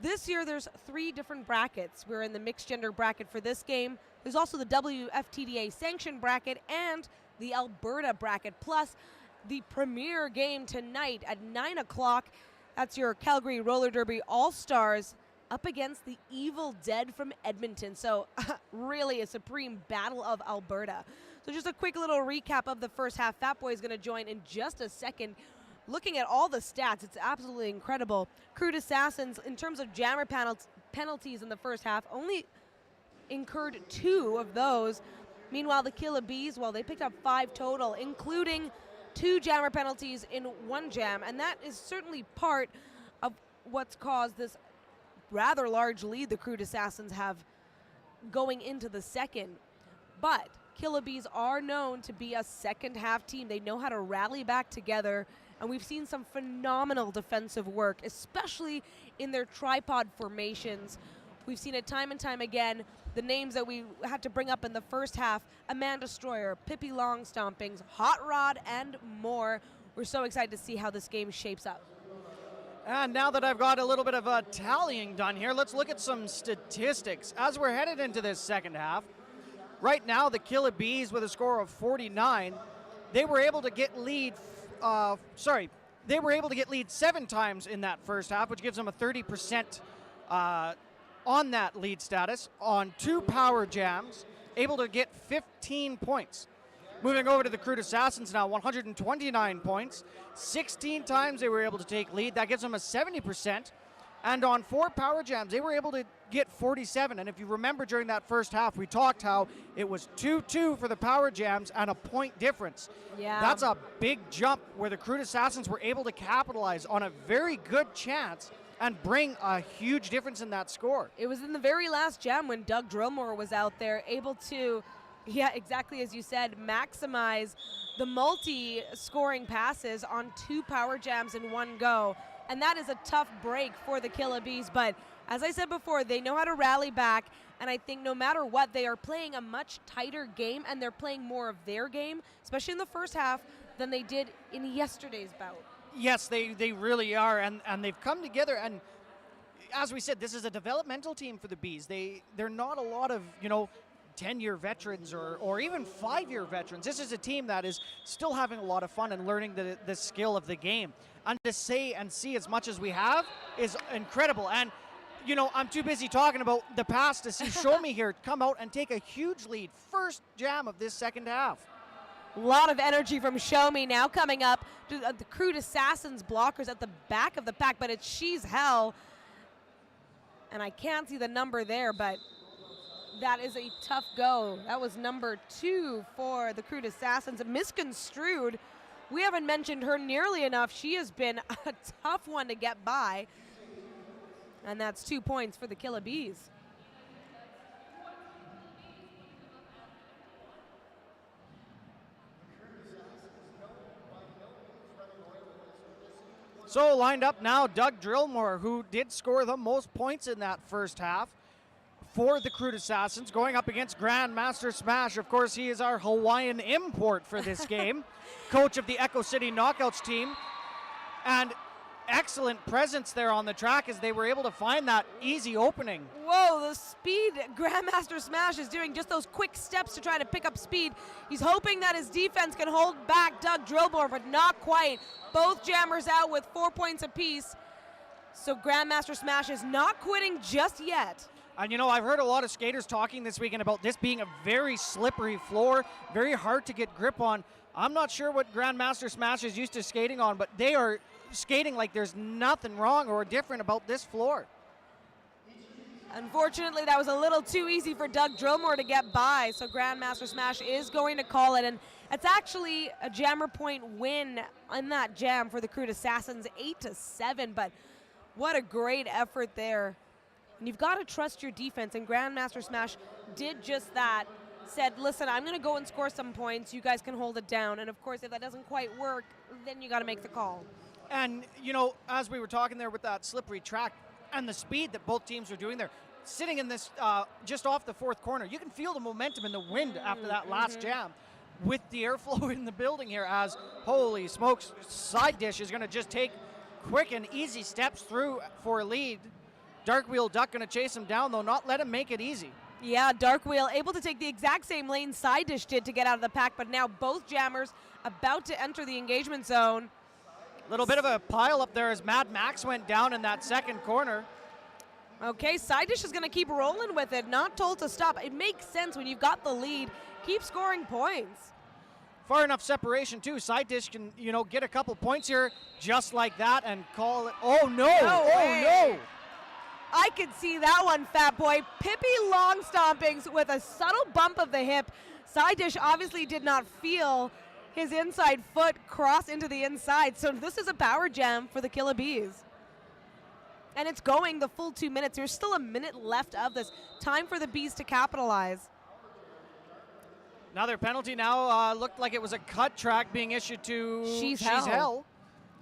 This year, there's 3 different brackets. We're in the mixed gender bracket for this game. There's also the WFTDA sanctioned bracket and the Alberta bracket, plus the premier game tonight at 9 o'clock. That's your Calgary Roller Derby All-Stars up against the Evil Dead from Edmonton. So really a supreme battle of Alberta. So just a quick little recap of the first half. Fat Boy is going to join in just a second. Looking at all the stats, it's absolutely incredible. Crude Assassins, in terms of jammer penalties in the first half, only incurred 2 of those. Meanwhile, the Killa Bees, they picked up 5 total, including 2 jammer penalties in 1 jam, and that is certainly part of what's caused this rather large lead the Crude Assassins have going into the second. But Killa Bees are known to be a second-half team. They know how to rally back together, and we've seen some phenomenal defensive work, especially in their tripod formations. We've seen it time and time again. The names that we had to bring up in the first half, A Man Destroyer, Pippi Longstompings, Hot Rod, and more. We're so excited to see how this game shapes up.
And now that I've got a little bit of tallying done here, let's look at some statistics. As we're headed into this second half, right now the Killa Bees with a score of 49, they were able to get lead, they were able to get lead 7 times in that first half, which gives them a 30% on that lead status on 2 power jams, able to get 15 points. Moving over to the Crude Assassins now, 129 points. 16 times they were able to take lead. That gives them a 70%. And on 4 power jams, they were able to get 47. And if you remember during that first half, we talked how it was 2-2 for the power jams and a point difference.
Yeah.
That's a big jump where the Crude Assassins were able to capitalize on a very good chance and bring a huge difference in that score.
It was in the very last jam when Doug Drillmore was out there, able to, yeah, exactly as you said, maximize the multi-scoring passes on 2 power jams in 1 go. And that is a tough break for the Killa Bees, but as I said before, they know how to rally back, and I think no matter what, they are playing a much tighter game, and they're playing more of their game, especially in the first half, than they did in yesterday's bout.
Yes, they really are, and they've come together, and as we said, this is a developmental team for the Bees. They're not a lot of, 10-year veterans or even 5-year veterans. This is a team that is still having a lot of fun and learning the skill of the game. And to say and see as much as we have is incredible. And, I'm too busy talking about the past to see Show Me here come out and take a huge lead. First jam of this second half.
A lot of energy from Show Me now coming up to the Crude Assassins blockers at the back of the pack, but it's She's Hell. And I can't see the number there, but that is a tough go. That was number 2 for the Crude Assassins. Misconstrued. We haven't mentioned her nearly enough. She has been a tough one to get by. And that's 2 points for the Killa Bees.
So lined up now, Doug Drillmore, who did score the most points in that first half for the Crude Assassins, going up against Grandmaster Smash. Of course, he is our Hawaiian import for this game, coach of the Echo City Knockouts team. And excellent presence there on the track as they were able to find that easy opening.
Whoa, the speed Grandmaster Smash is doing, just those quick steps to try to pick up speed. He's hoping that his defense can hold back Doug Drillmore, but not quite. Both jammers out with 4 points apiece. So Grandmaster Smash is not quitting just yet.
And you know, I've heard a lot of skaters talking this weekend about this being a very slippery floor, very hard to get grip on. I'm not sure what Grandmaster Smash is used to skating on, but they are skating like there's nothing wrong or different about this floor.
Unfortunately, that was a little too easy for Doug Drillmore to get by, so Grandmaster Smash is going to call it, and it's actually a jammer point win on that jam for the Crude Assassins, 8-7, but what a great effort there. And you've got to trust your defense, and Grandmaster Smash did just that. Said, listen, I'm going to go and score some points. You guys can hold it down. And, of course, if that doesn't quite work, then you got to make the call.
And, you know, as we were talking there with that slippery track and the speed that both teams are doing there, sitting in this just off the fourth corner, you can feel the momentum in the wind after that last jam with the airflow in the building here as, holy smokes, Side Dish is going to just take quick and easy steps through for a lead. Dark Wheel Duck going to chase him down, though, not let him make it easy.
Yeah, Dark Wheel able to take the exact same lane Side Dish did to get out of the pack, but now both jammers about to enter the engagement zone.
Little bit of a pile up there as Mad Max went down in that second corner.
Okay, Side Dish is going to keep rolling with it, not told to stop. It makes sense when you've got the lead. Keep scoring points.
Far enough separation, too. Side Dish can, you know, get a couple points here just like that and call it. Oh, no. No.
I could see that one, Fat Boy. Pippi long stompings with a subtle bump of the hip. Side Dish obviously did not feel his inside foot cross into the inside. So this is a power jam for the Killa Bees. And it's going the full 2 minutes. There's still a minute left of this. Time for the Bees to capitalize.
Another penalty now. Looked like it was a cut track being issued to
She's Hell.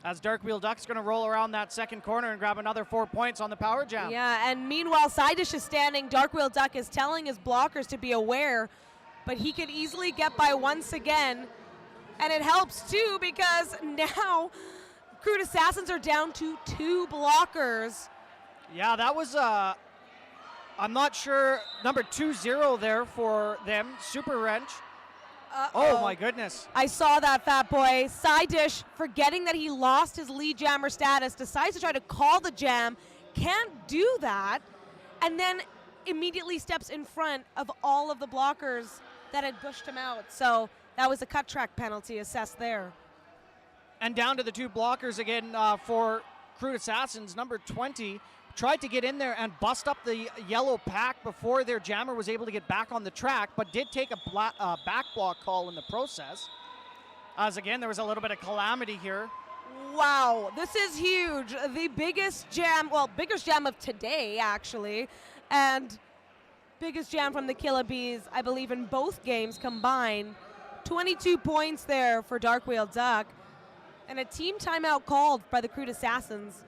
As Dark Wheel Duck's going to roll around that second corner and grab another 4 points on the power jam.
Yeah, and meanwhile, Side Dish is standing. Dark Wheel Duck is telling his blockers to be aware, but he could easily get by once again. And it helps, too, because now Crude Assassins are down to 2 blockers.
Yeah, that was, I'm not sure, number 2-0 there for them. Super Wrench. Oh, my goodness.
I saw that, Fat Boy. Side Dish, forgetting that he lost his lead jammer status, decides to try to call the jam. Can't do that. And then immediately steps in front of all of the blockers that had pushed him out. So that was a cut track penalty assessed there.
And down to the 2 blockers again for Crude Assassins. Number 20 tried to get in there and bust up the yellow pack before their jammer was able to get back on the track, but did take a back block call in the process. As again, there was a little bit of calamity here.
Wow, this is huge. The biggest jam, well, biggest jam of today, actually, and biggest jam from the Killa Bees, I believe, in both games combined. 22 points there for Dark Wheel Duck, and a team timeout called by the Crude Assassins.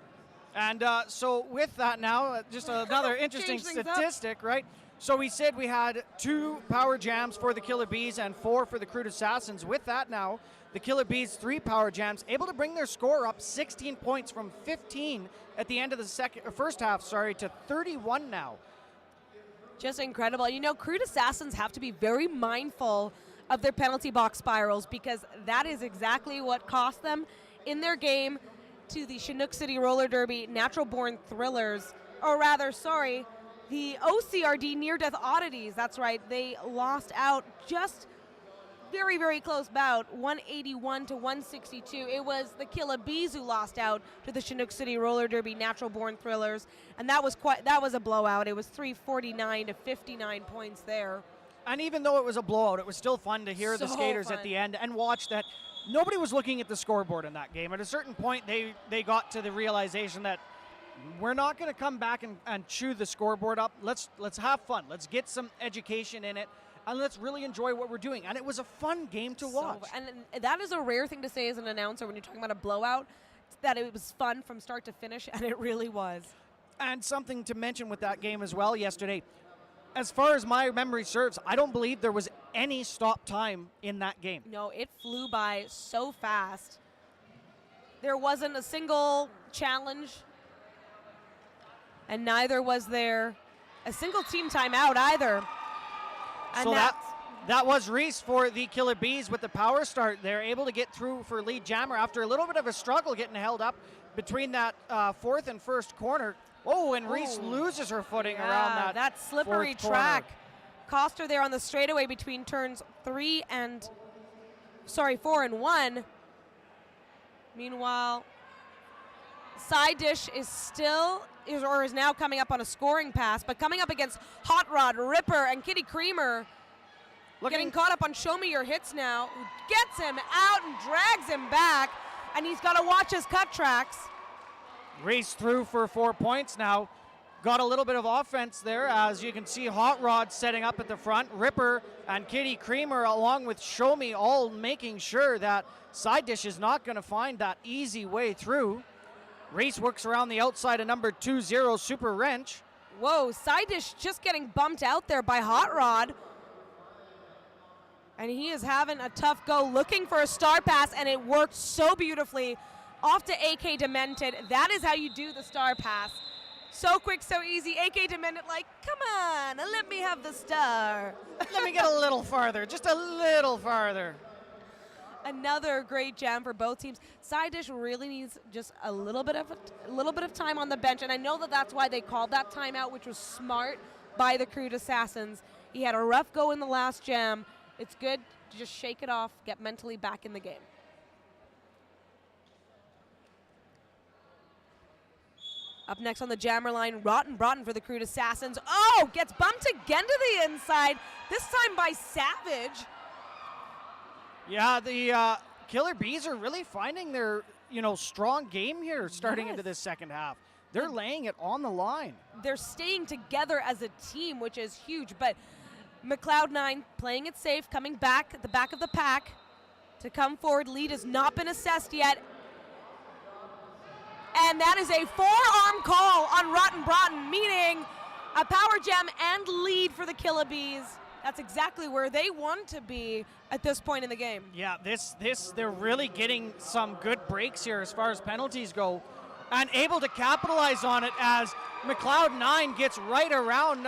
And so with that now, just another interesting statistic, right? So we said we had 2 power jams for the Killa Bees and 4 for the Crude Assassins. With that now, the Killa Bees 3 power jams, able to bring their score up 16 points from 15 at the end of the first half, to 31 now.
Just incredible. You know, Crude Assassins have to be very mindful of their penalty box spirals because that is exactly what cost them in their game to the Chinook City Roller Derby Natural Born Thrillers, or rather, sorry, the OCRD Near Death Oddities. That's right, they lost out just very, very close bout, 181 to 162. It was the Killa Bees who lost out to the Chinook City Roller Derby Natural Born Thrillers, and that was a blowout. It was 349 to 59 points there.
And even though it was a blowout, it was still fun to hear the skaters at the end and watch that. Nobody was looking at the scoreboard in that game. At a certain point, they got to the realization that we're not going to come back and chew the scoreboard up. Let's have fun. Let's get some education in it, and let's really enjoy what we're doing. And it was a fun game to watch.
And that is a rare thing to say as an announcer when you're talking about a blowout, that it was fun from start to finish, and it really was.
And something to mention with that game as well yesterday, as far as my memory serves, I don't believe there was any stop time in that game.
No, it flew by so fast. There wasn't a single challenge, and neither was there a single team timeout either. And
so that was Reese for the Killer Bees with the power start. They're able to get through for lead jammer after a little bit of a struggle getting held up between that fourth and first corner. Oh, and Reese loses her footing around
that slippery track. Cost her there on the straightaway between turns 4 and 1. Meanwhile, Side Dish is now coming up on a scoring pass, but coming up against Hot Rod, Ripper, and Kitty Creamer. Getting caught up on Show Me Your Hits now, who gets him out and drags him back, and he's got to watch his cut tracks.
Reese through for 4 points now. Got a little bit of offense there, as you can see Hot Rod setting up at the front. Ripper and Kitty Creamer along with Show Me all making sure that Side Dish is not going to find that easy way through. Reese works around the outside of number 20, Super Wrench.
Whoa, Side Dish just getting bumped out there by Hot Rod. And he is having a tough go looking for a star pass, and it worked so beautifully. Off to AK Demented. That is how you do the star pass. So quick, so easy. AK Demented like, come on, let me have the star.
Let me get a little farther, just a little farther.
Another great jam for both teams. Side Dish really needs just a little bit of time on the bench, and I know that that's why they called that timeout, which was smart by the Crude Assassins. He had a rough go in the last jam. It's good to just shake it off, get mentally back in the game. Up next on the jammer line, Rotten Broughton for the Crude Assassins. Oh, gets bumped again to the inside, this time by Savage.
Yeah, the Killer Bees are really finding their, strong game here starting into this second half. They're laying it on the line.
They're staying together as a team, which is huge, but McLeod9 playing it safe, coming back at the back of the pack to come forward. Lead has not been assessed yet. And that is a forearm call on Rotten Broughton, meaning a power jam and lead for the Killer Bees. That's exactly where they want to be at this point in the game.
Yeah, they're really getting some good breaks here as far as penalties go, and able to capitalize on it as McLeod9 gets right around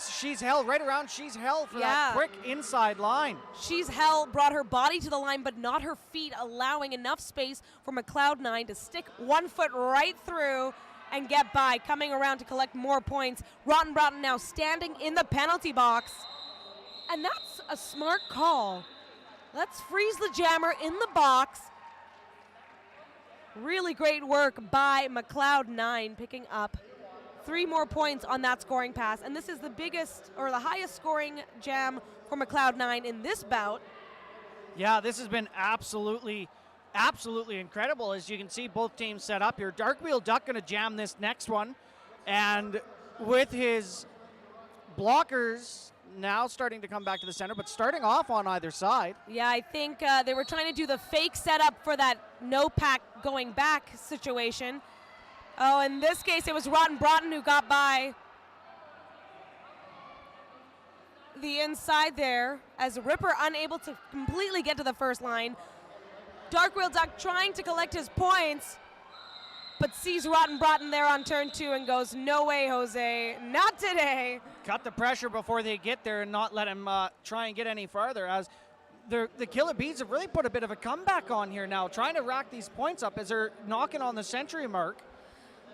She's Hell, right around She's Hell for that quick inside line.
She's Hell brought her body to the line, but not her feet, allowing enough space for McLeod9 to stick one foot right through and get by, coming around to collect more points. Rotten Broughton now standing in the penalty box, and that's a smart call. Let's freeze the jammer in the box. Really great work by McLeod9, picking up 3 more points on that scoring pass, and this is the biggest or the highest scoring jam for McLeod9 in this bout.
Yeah, this has been absolutely incredible. As you can see, both teams set up here. Darkwheel Duck going to jam this next one, and with his blockers now starting to come back to the center, but starting off on either side.
Yeah, I think they were trying to do the fake setup for that no pack going back situation. Oh, in this case, it was Rotten Broughton who got by the inside there, as Ripper unable to completely get to the first line. Darkwheel Duck trying to collect his points, but sees Rotten Broughton there on turn 2 and goes, no way, Jose, not today.
Cut the pressure before they get there and not let him try and get any farther, as the Killer Bees have really put a bit of a comeback on here now, trying to rack these points up as they're knocking on the century mark.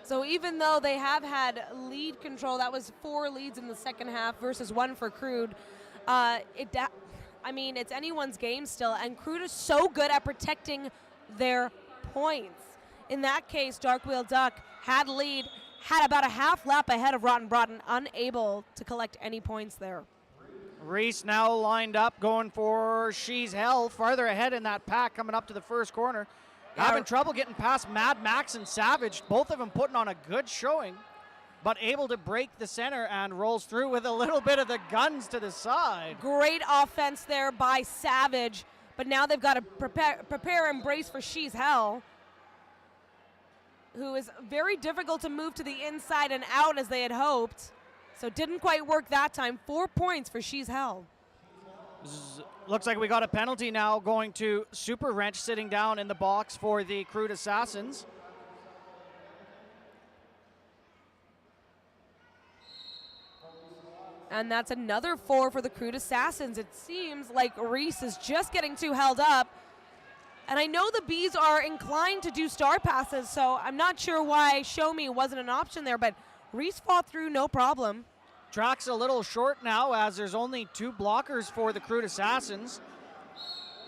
So even though they have had lead control, that was 4 leads in the second half versus 1 for Crude. It's anyone's game still, and Crude is so good at protecting their points. In that case, Darkwheel Duck had lead, had about a half lap ahead of Rotten Broughton, unable to collect any points there.
Reese now lined up, going for She's Hell, farther ahead in that pack, coming up to the first corner. Having trouble getting past Mad Max and Savage, both of them putting on a good showing, but able to break the center and rolls through with a little bit of the guns to the side.
Great offense there by Savage, but now they've got to prepare and brace for She's Hell, who is very difficult to move to the inside and out as they had hoped. So didn't quite work that time. 4 points for She's Hell.
Looks like we got a penalty now going to Super Wrench sitting down in the box for the Crude Assassins.
And that's another 4 for the Crude Assassins. It seems like Reese is just getting too held up. And I know the Bees are inclined to do star passes, so I'm not sure why Show Me wasn't an option there, but Reese fought through no problem.
Track's a little short now as there's only 2 blockers for the Crude Assassins.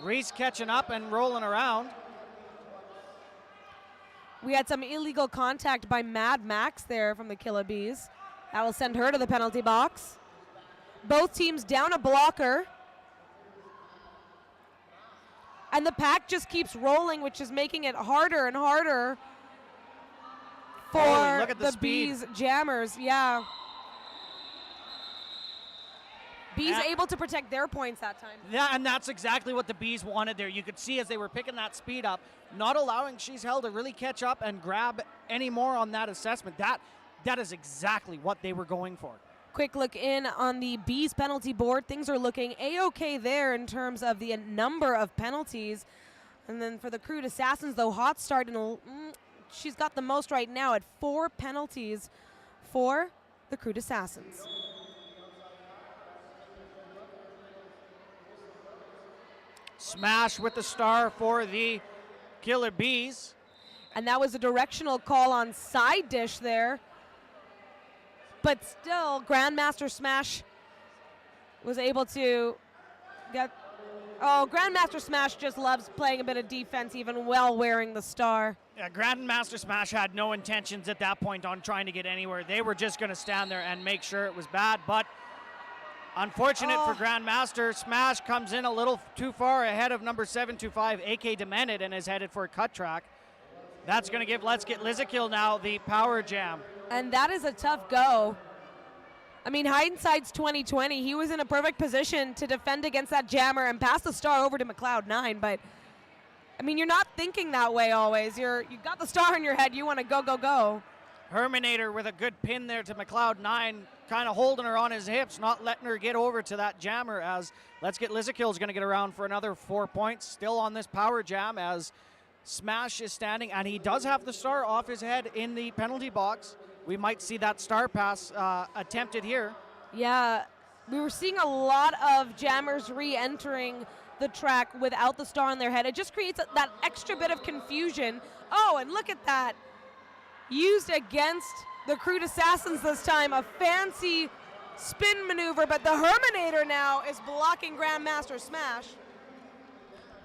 Reese catching up and rolling around.
We had some illegal contact by Mad Max there from the Killa Bees. That will send her to the penalty box. Both teams down a blocker. And the pack just keeps rolling, which is making it harder and harder for
look at the
Bees jammers. Yeah. Bees able to protect their points that time.
Yeah, and that's exactly what the Bees wanted there. You could see as they were picking that speed up, not allowing She's Hell to really catch up and grab any more on that assessment. That is exactly what they were going for.
Quick look in on the Bees penalty board. Things are looking A-okay there in terms of the number of penalties. And then for the Crude Assassins, though, hot start, and she's got the most right now at 4 penalties for the Crude Assassins.
Smash with the star for the Killer Bees.
And that was a directional call on side dish there. But still, Grandmaster Smash was able to get... Oh, Grandmaster Smash just loves playing a bit of defense even while wearing the star.
Yeah, Grandmaster Smash had no intentions at that point on trying to get anywhere. They were just going to stand there and make sure it was bad. But unfortunate for Grandmaster, Smash comes in a little too far ahead of number 725, AK Demented, and is headed for a cut track. That's going to give Let's Get Lizakill now the power jam.
And that is a tough go. I mean, hindsight's 2020. He was in a perfect position to defend against that jammer and pass the star over to McLeod9. But, I mean, you're not thinking that way always. You got the star in your head. You want to go, go, go.
Herminator with a good pin there to McLeod9, kind of holding her on his hips, not letting her get over to that jammer as Let's Get Lizakill is going to get around for another 4 points. Still on this power jam as Smash is standing, and he does have the star off his head in the penalty box. We might see that star pass attempted here.
Yeah, we were seeing a lot of jammers re-entering the track without the star on their head. It just creates that extra bit of confusion. Oh, and look at that. Used against the Crude Assassins this time, a fancy spin maneuver, but the Herminator now is blocking Grandmaster Smash.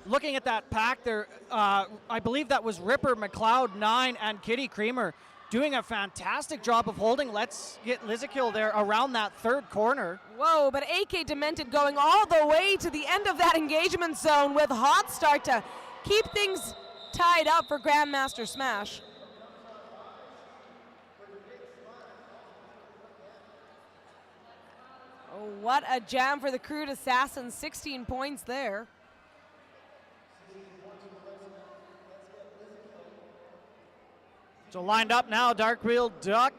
Looking at that pack there, I believe that was Ripper, McLeod9, and Kitty Creamer doing a fantastic job of holding Let's Get Lizakill there around that third corner.
Whoa, but AK Demented going all the way to the end of that engagement zone with hot start to keep things tied up for Grandmaster Smash. Oh, what a jam for the Crude Assassins, 16 points there.
So lined up now, Darkwheel Duck,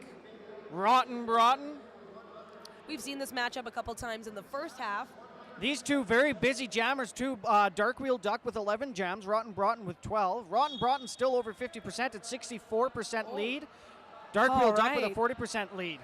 Rotten Broughton.
We've seen this matchup a couple times in the first half.
These two very busy jammers too. Darkwheel Duck with 11 jams, Rotten Broughton with 12. Rotten Broughton still over 50% at 64% lead. Darkwheel Duck with a 40% lead.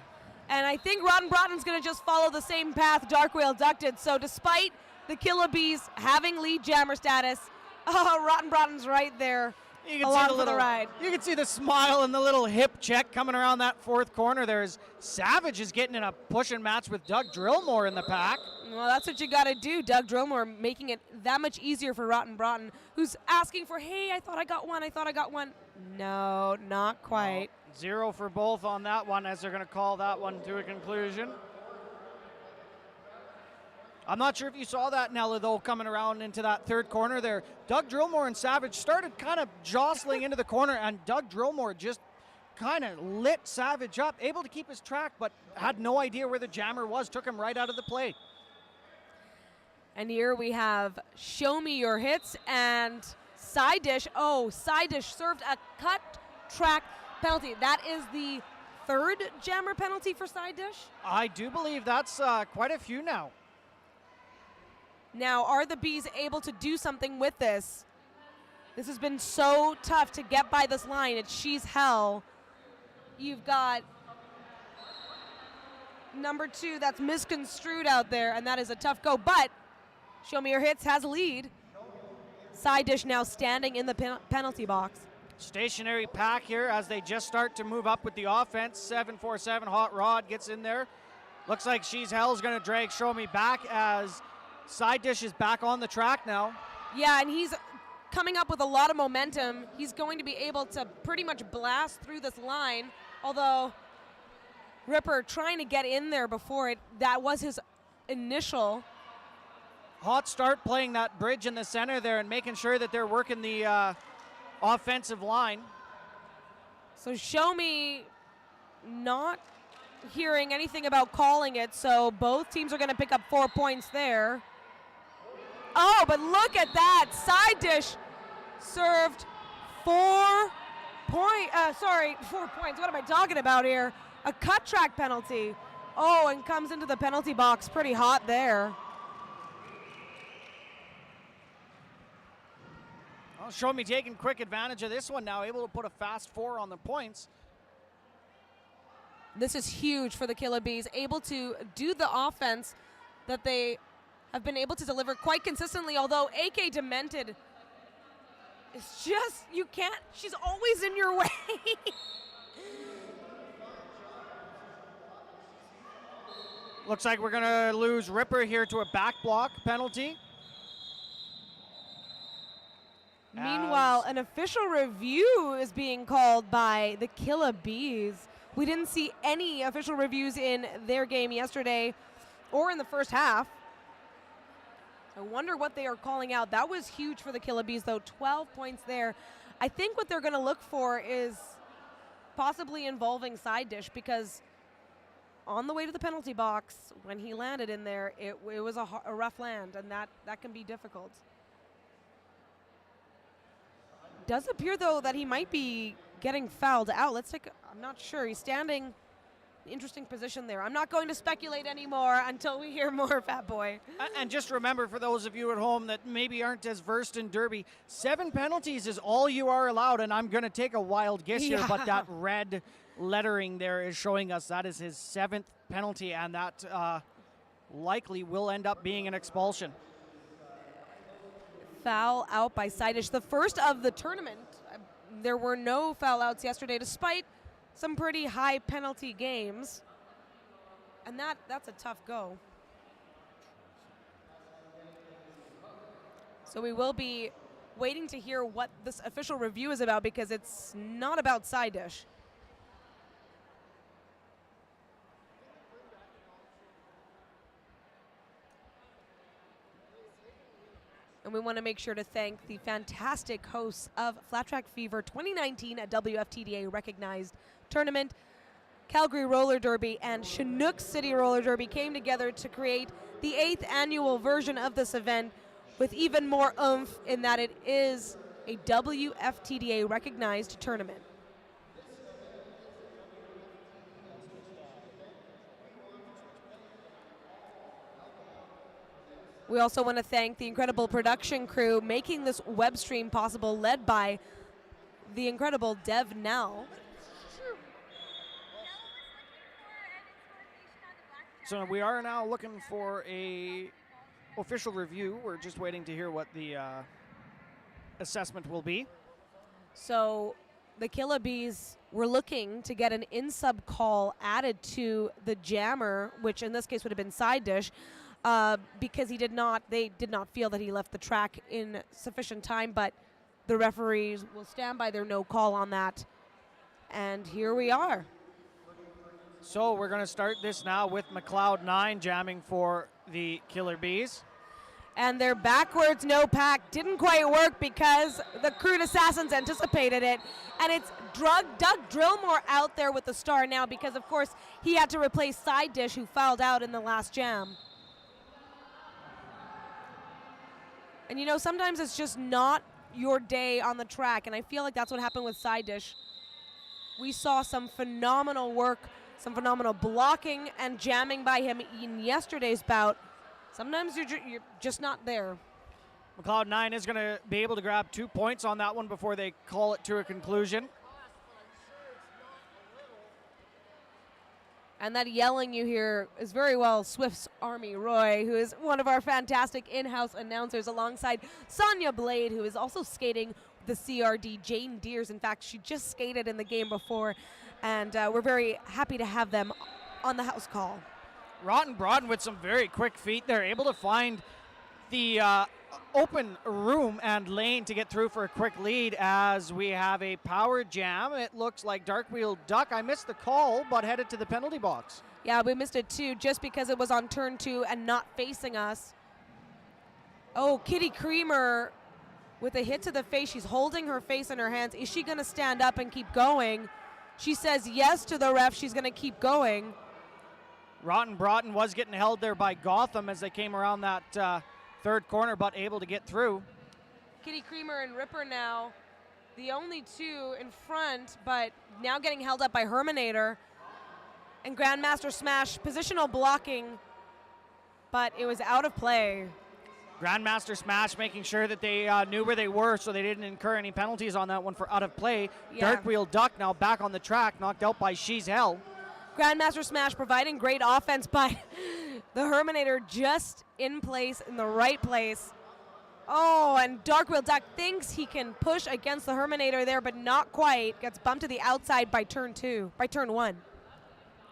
And I think Rotten Broughton's going to just follow the same path Darkwheel Duck did. So despite the Killa Bees having lead jammer status, Rotten Broughton's right there.
You can see the ride. You can see the smile and the little hip check coming around that fourth corner there as Savage is getting in a pushing match with Doug Drillmore in the pack.
Well, that's what you got to do. Doug Drillmore making it that much easier for Rotten Broughton, who's asking for, hey, I thought I got one. No, not quite.
0 for both on that one as they're going to call that one to a conclusion. I'm not sure if you saw that, Nella, though, coming around into that third corner there. Doug Drillmore and Savage started kind of jostling into the corner, and Doug Drillmore just kind of lit Savage up, able to keep his track, but had no idea where the jammer was, took him right out of the play.
And here we have Show Me Your Hits and Side Dish. Oh, Side Dish served a cut track penalty. That is the third jammer penalty for Side Dish?
I do believe that's quite a few now.
Now, are the Bees able to do something with this? This has been so tough to get by this line. It's She's Hell. You've got number 2 that's misconstrued out there, and that is a tough go. But Show Me Your Hits has a lead. Side Dish now standing in the penalty box.
Stationary pack here as they just start to move up with the offense. 747 Hot Rod gets in there. Looks like She's Hell is going to drag Show Me back as Side Dish is back on the track now.
Yeah, and he's coming up with a lot of momentum. He's going to be able to pretty much blast through this line, although Ripper trying to get in there before it. That was his initial.
Hot start playing that bridge in the center there and making sure that they're working the offensive line.
So Show Me not hearing anything about calling it, so both teams are going to pick up 4 points there. Oh, but look at that. Side Dish served 4 points. What am I talking about here? A cut track penalty. Oh, and comes into the penalty box pretty hot there.
Well, Show Me taking quick advantage of this one now, able to put a fast 4 on the points.
This is huge for the Killa Bees, able to do the offense that they have been able to deliver quite consistently, although AK Demented is just, you can't, she's always in your way.
Looks like we're going to lose Ripper here to a back block penalty.
Meanwhile, an official review is being called by the Killa Bees. We didn't see any official reviews in their game yesterday or in the first half. I wonder what they are calling out. That was huge for the Killa Bees, though. 12 points there. I think what they're going to look for is possibly involving Side Dish, because on the way to the penalty box, when he landed in there, it was a rough land, and that can be difficult. Does appear, though, that he might be getting fouled out. I'm not sure. He's standing interesting position there. I'm not going to speculate anymore until we hear more, Fat Boy.
And just remember, for those of you at home that maybe aren't as versed in Derby, 7 penalties is all you are allowed, and I'm going to take a wild guess here, but that red lettering there is showing us that is his 7th penalty, and that likely will end up being an expulsion.
Foul out by Side Dish, the first of the tournament. There were no foul outs yesterday, despite some pretty high penalty games. And that's a tough go. So we will be waiting to hear what this official review is about, because it's not about Side Dish. And we want to make sure to thank the fantastic hosts of Flat Track Fever 2019, a WFTDA recognized tournament. Calgary Roller Derby and Chinook City Roller Derby came together to create the 8th annual version of this event, with even more oomph in that it is a WFTDA recognized tournament. We also want to thank the incredible production crew making this web stream possible, led by the incredible Dev Nell.
So we are now looking for a official review. We're just waiting to hear what the assessment will be.
So the Killa Bees were looking to get an in-sub call added to the jammer, which in this case would have been Side Dish, because they did not feel that he left the track in sufficient time, but the referees will stand by their no call on that. And here we are.
So we're going to start this now with McLeod 9 jamming for the Killer Bees.
And their backwards no pack didn't quite work because the Crude Assassins anticipated it. And it's Doug Drillmore out there with the star now, because, of course, he had to replace Side Dish, who fouled out in the last jam. And, you know, sometimes it's just not your day on the track, and I feel like that's what happened with Side Dish. We saw some phenomenal work, some phenomenal blocking and jamming by him in yesterday's bout, Sometimes you're just not there.
McLeod 9 is going to be able to grab 2 points on that one before they call it to a conclusion.
And that yelling you hear is very well Swift's Army Roy, who is one of our fantastic in-house announcers, alongside Sonia Blade, who is also skating the CRD. Jane Deers, in fact, she just skated in the game before, and we're very happy to have them on the house call.
Rotten Broughton with some very quick feet. They're able to find the open room and lane to get through for a quick lead as we have a power jam. It looks like Darkwheel Duck. I missed the call, but headed to the penalty box.
Yeah, we missed it too, just because it was on turn 2 and not facing us. Oh, Kitty Creamer with a hit to the face. She's holding her face in her hands. Is she going to stand up and keep going? She says yes to the ref. She's going to keep going.
Rotten Broughton was getting held there by Gotham as they came around that third corner, but able to get through.
Kitty Creamer and Ripper now, the only two in front, but now getting held up by Herminator. And Grandmaster Smash, positional blocking, but it was out of play.
Grandmaster Smash making sure that they knew where they were so they didn't incur any penalties on that one for out of play.
Yeah.
Darkwheel Duck now back on the track, knocked out by She's Hell.
Grandmaster Smash providing great offense, but the Herminator just in place, in the right place. Oh, and Darkwheel Duck thinks he can push against the Herminator there, but not quite. Gets bumped to the outside by turn 1.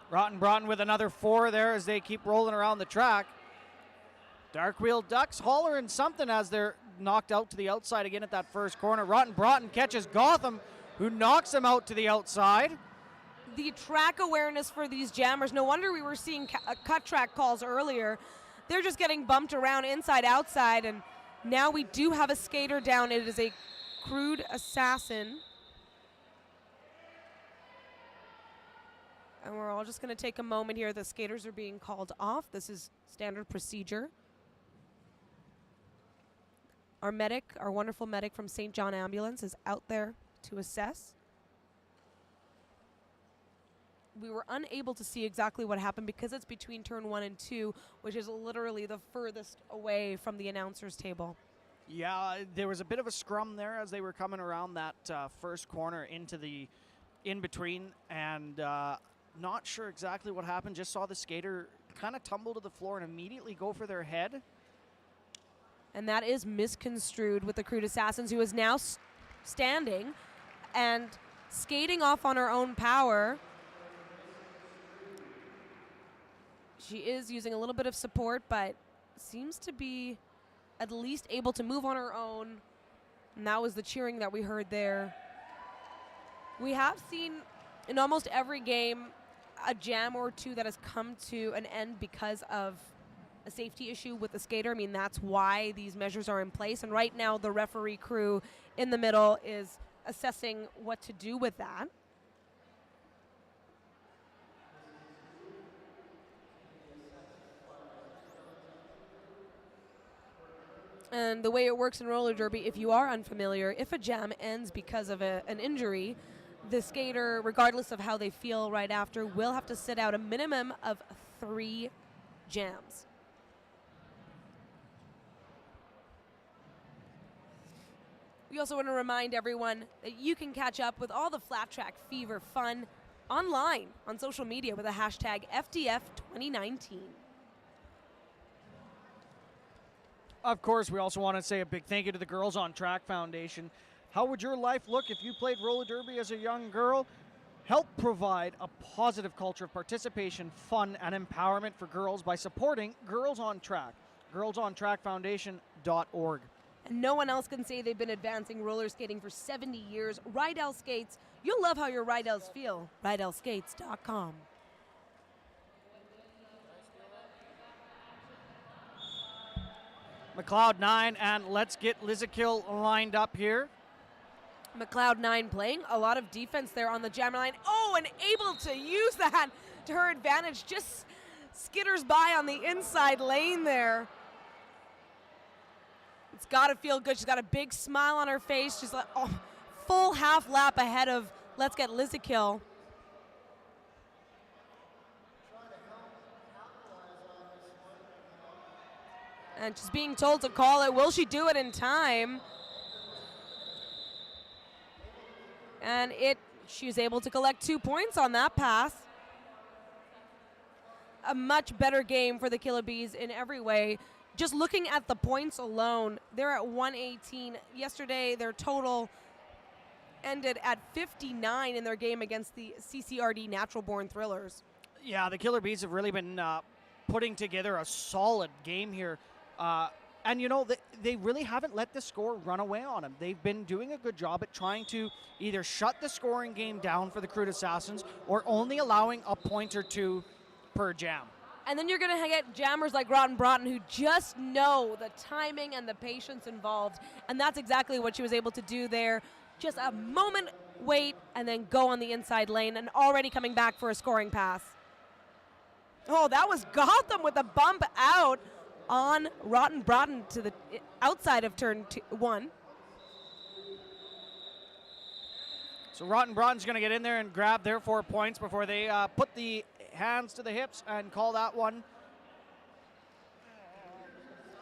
Rotten Broughton with another 4 there as they keep rolling around the track. Darkwheel Ducks hollering something as they're knocked out to the outside again at that first corner. Rotten Broughton catches Gotham, who knocks him out to the outside.
The track awareness for these jammers, no wonder we were seeing cut track calls earlier. They're just getting bumped around inside, outside, and now we do have a skater down. It is a crude assassin. And we're all just going to take a moment here. The skaters are being called off. This is standard procedure. Our medic, our wonderful medic from St. John Ambulance, is out there to assess. We were unable to see exactly what happened because it's between turn 1 and 2, which is literally the furthest away from the announcer's table.
Yeah, there was a bit of a scrum there as they were coming around that first corner into the in-between, and not sure exactly what happened. Just saw the skater kind of tumble to the floor and immediately go for their head.
And that is misconstrued with the Crude Assassins, who is now standing and skating off on her own power. She is using a little bit of support, but seems to be at least able to move on her own. And that was the cheering that we heard there. We have seen in almost every game a jam or two that has come to an end because of a safety issue with the skater. I mean, that's why these measures are in place. And right now, the referee crew in the middle is assessing what to do with that. And the way it works in roller derby, if you are unfamiliar, if a jam ends because of an injury, the skater, regardless of how they feel right after, will have to sit out a minimum of 3 jams. We also want to remind everyone that you can catch up with all the Flat Track Fever fun online on social media with the hashtag FTF2019.
Of course, we also want to say a big thank you to the Girls on Track Foundation. How would your life look if you played roller derby as a young girl? Help provide a positive culture of participation, fun, and empowerment for girls by supporting Girls on Track. girlsontrackfoundation.org.
And no one else can say they've been advancing roller skating for 70 years. Rydell Skates, you'll love how your Rydells feel. RydellSkates.com.
McLeod 9, and let's get Lizakill lined up here.
McLeod 9 playing a lot of defense there on the jammer line. Oh, and able to use that to her advantage. Just skitters by on the inside lane there. It's got to feel good. She's got a big smile on her face. She's like, oh, full half lap ahead of Let's Get Lizakill. And she's being told to call it. Will she do it in time? And she's able to collect 2 points on that pass. A much better game for the Killa Bees in every way. Just looking at the points alone, they're at 118. Yesterday, their total ended at 59 in their game against the CCRD Natural Born Thrillers.
Yeah, the Killer Bees have really been putting together a solid game here. And, they really haven't let the score run away on them. They've been doing a good job at trying to either shut the scoring game down for the Crude Assassins or only allowing a point or two per jam.
And then you're going to get jammers like Rotten Broughton who just know the timing and the patience involved. And that's exactly what she was able to do there. Just a moment wait and then go on the inside lane and already coming back for a scoring pass. Oh, that was Gotham with a bump out on Rotten Broughton to the outside of turn 1.
So Rotten Broughton's going to get in there and grab their 4 points before they put the hands to the hips and call that one.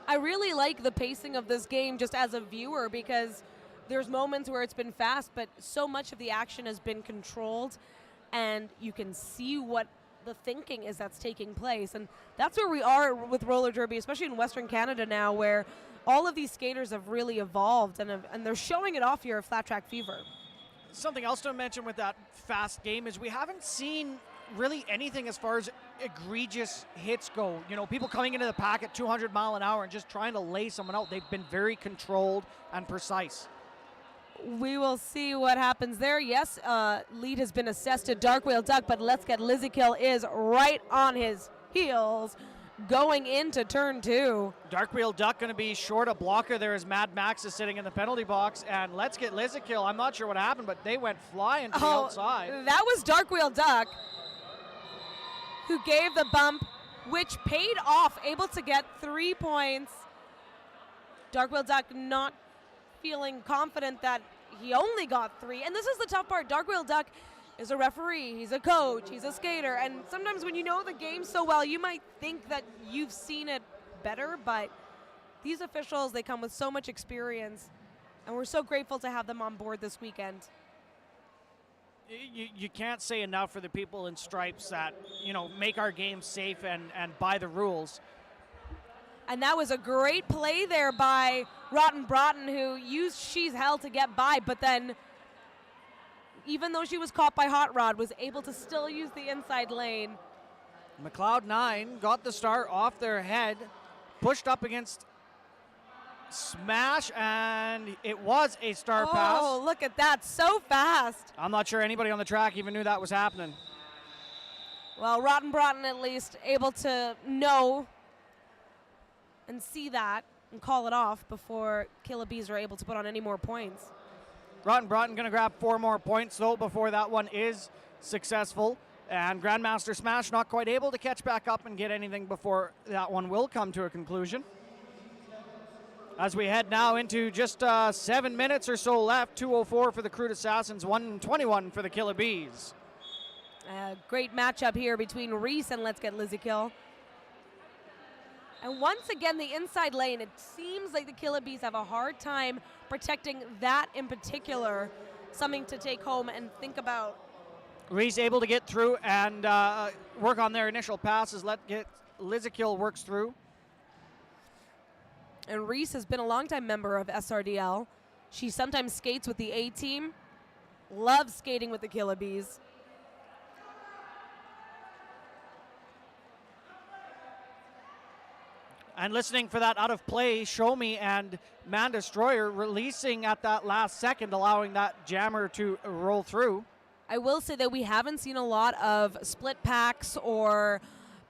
I really like the pacing of this game just as a viewer because there's moments where it's been fast, but so much of the action has been controlled and you can see what the thinking is that's taking place. And that's where we are with roller derby, especially in Western Canada now, where all of these skaters have really evolved and they're showing it off here at Flat Track Fever.
Something else to mention with that fast game is we haven't seen really anything as far as egregious hits go. People coming into the pack at 200 mile an hour and just trying to lay someone out. They've been very controlled and precise.
We will see what happens there. Yes, lead has been assessed to Dark Whale Duck, but Let's Get Lizzie Kill is right on his heels going into turn 2.
Dark Wheel Duck going to be short a blocker there as Mad Max is sitting in the penalty box. And Let's Get Lizzie Kill, I'm not sure what happened, but they went flying to the outside.
That was Dark Wheel Duck who gave the bump, which paid off, able to get 3 points. Dark Wheel Duck not feeling confident that he only got 3. And this is the tough part. Dark Wheel Duck is a referee, he's a coach, he's a skater. And sometimes when you know the game so well, you might think that you've seen it better, but these officials, they come with so much experience. And we're so grateful to have them on board this weekend.
You can't say enough for the people in stripes that, make our game safe and by the rules.
And that was a great play there by Rotten Broughton, who used She's Hell to get by, but then even though she was caught by Hot Rod, was able to still use the inside lane.
McLeod 9 got the start off their head, pushed up against Smash, and it was a star pass.
Oh, look at that, so fast.
I'm not sure anybody on the track even knew that was happening.
Well, Rotten Broughton at least able to know and see that and call it off before Killa Bees are able to put on any more points.
Rotten Broughton going to grab 4 more points, though, before that one is successful. And Grandmaster Smash not quite able to catch back up and get anything before that one will come to a conclusion. As we head now into just 7 minutes or so left, 2:04 for the Crude Assassins, 1:21 for the Killa Bees.
Great matchup here between Reese and Let's Get Lizzie Kill. And once again, the inside lane, it seems like the Killa Bees have a hard time protecting that in particular. Something to take home and think about.
Reese able to get through and work on their initial passes. Let's Get Lizzie Kill works through.
And Reese has been a longtime member of SRDL. She sometimes skates with the A team. Loves skating with the Killa Bees.
And listening for that out of play, Show Me and Man Destroyer releasing at that last second, allowing that jammer to roll through.
I will say that we haven't seen a lot of split packs or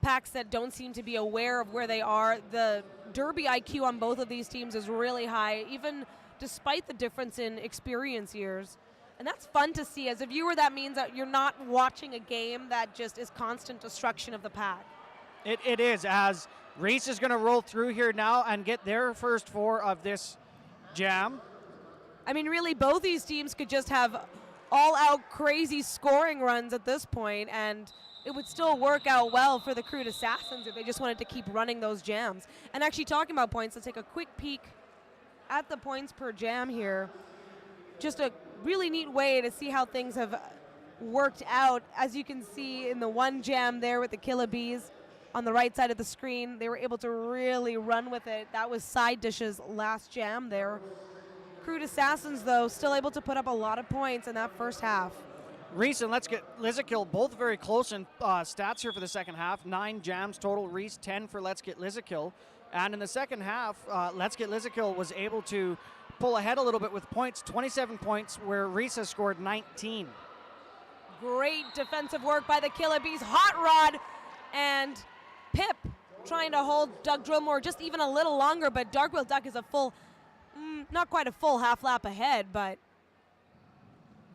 packs that don't seem to be aware of where they are. The derby IQ on both of these teams is really high, even despite the difference in experience years. And that's fun to see. As a viewer, that means that you're not watching a game that just is constant destruction of the pack.
It is, as Reese is going to roll through here now and get their first 4 of this jam.
I mean, really, both these teams could just have all-out crazy scoring runs at this point, and it would still work out well for the Crude Assassins if they just wanted to keep running those jams. And actually talking about points, let's take a quick peek at the points per jam here. Just a really neat way to see how things have worked out. As you can see in the one jam there with the Killa Bees on the right side of the screen, they were able to really run with it. That was Side Dish's last jam there. Crude Assassins, though, still able to put up a lot of points in that first half.
Reese and Let's Get Lizakill both very close in stats here for the second half. 9 jams total. Reese 10 for Let's Get Lizakill. And in the second half, Let's Get Lizakill was able to pull ahead a little bit with points, 27 points, where Reese has scored 19.
Great defensive work by the Killa Bees. Hot Rod and Pip trying to hold Doug Drillmore just even a little longer, but Darkwheel Duck is a full, not quite a full half lap ahead, but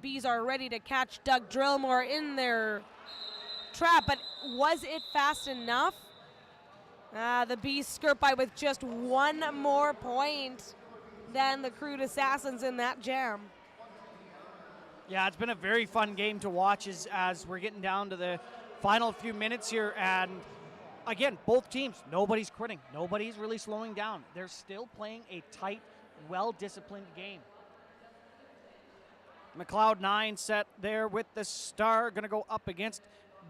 Bees are ready to catch Doug Drillmore in their trap, but was it fast enough? The Bees skirt by with just one more point than the Crude Assassins in that jam.
Yeah, it's been a very fun game to watch as we're getting down to the final few minutes here. And again, both teams, nobody's quitting. Nobody's really slowing down. They're still playing a tight, well-disciplined game. McLeod 9 set there with the star. Going to go up against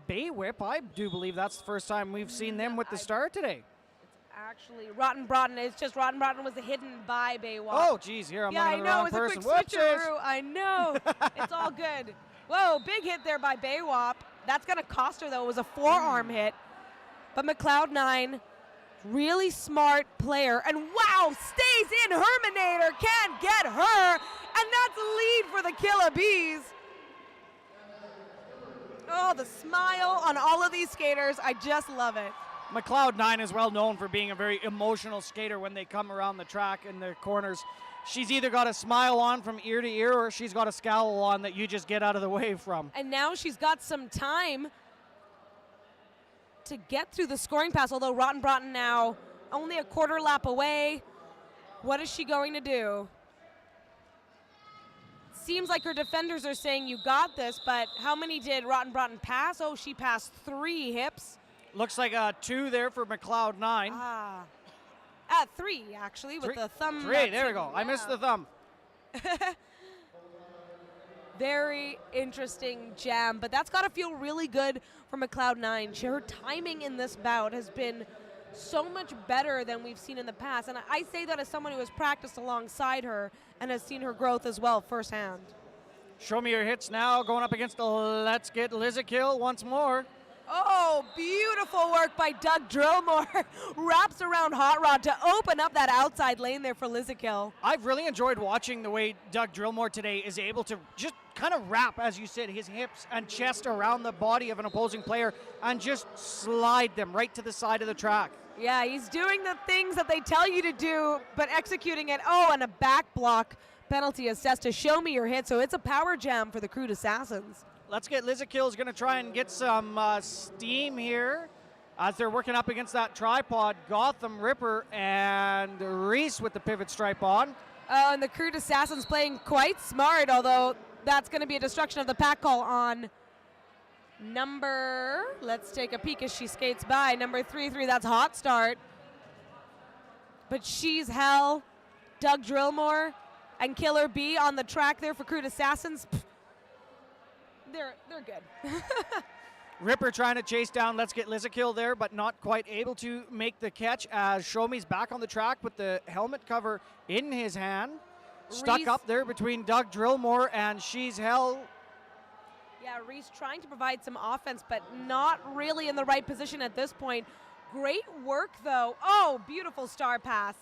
Bay Whip. I do believe that's the first time we've seen them with the star today.
It's actually Rotten Broughton. It's just Rotten Broughton was hidden by Bay Whip.
Oh, geez, here I'm looking at the wrong person.
Yeah, I know. It was a quick switcheroo. I know. It's all good. Whoa, big hit there by Bay Wop. That's going to cost her, though. It was a forearm hit. But McLeod 9, really smart player. And wow, stays in. Herminator can't get her. And that's a lead for the Killa Bees. Oh, the smile on all of these skaters. I just love it.
McLeod 9 is well known for being a very emotional skater when they come around the track in the corners. She's either got a smile on from ear to ear or she's got a scowl on that you just get out of the way from.
And now she's got some time to get through the scoring pass, although Rotten Broughton now only a quarter lap away. What is she going to do? Seems like her defenders are saying you got this, but how many did Rotten Broughton pass? Oh, she passed 3 hips.
Looks like a 2 there for McLeod 9.
3 actually, with the thumb.
3, there we go. Yeah. I missed the thumb.
Very interesting jam, but that's got to feel really good for McLeod 9. Her timing in this bout has been so much better than we've seen in the past, and I say that as someone who has practiced alongside her and has seen her growth as well firsthand.
Show me your hits now, going up against the Let's Get Lizakill once more.
Oh, beautiful work by Doug Drillmore. Wraps around Hot Rod to open up that outside lane there for Lizakill.
I've really enjoyed watching the way Doug Drillmore today is able to just kind of wrap, as you said, his hips and chest around the body of an opposing player and just slide them right to the side of the track.
Yeah, he's doing the things that they tell you to do, but executing it. Oh, and a back block penalty assessed to show me your hit. So it's a power jam for the Crude Assassins.
Let's Get Lizakill is going to try and get some steam here as they're working up against that tripod. Gotham Ripper and Reese with the pivot stripe on.
Oh, and the Crude Assassins playing quite smart, although that's going to be a destruction of the pack call on number, let's take a peek as she skates by, number 3-3, that's Hot Start. But she's hell. Doug Drillmore and Killer B on the track there for Crude Assassins. They're good.
Ripper trying to chase down Let's Get Lizakill there, but not quite able to make the catch as Showme's back on the track with the helmet cover in his hand. Stuck
Reese,
up there between Doug Drillmore and She's Hell.
Yeah, Reese trying to provide some offense, but not really in the right position at this point. Great work, though. Oh, beautiful star pass.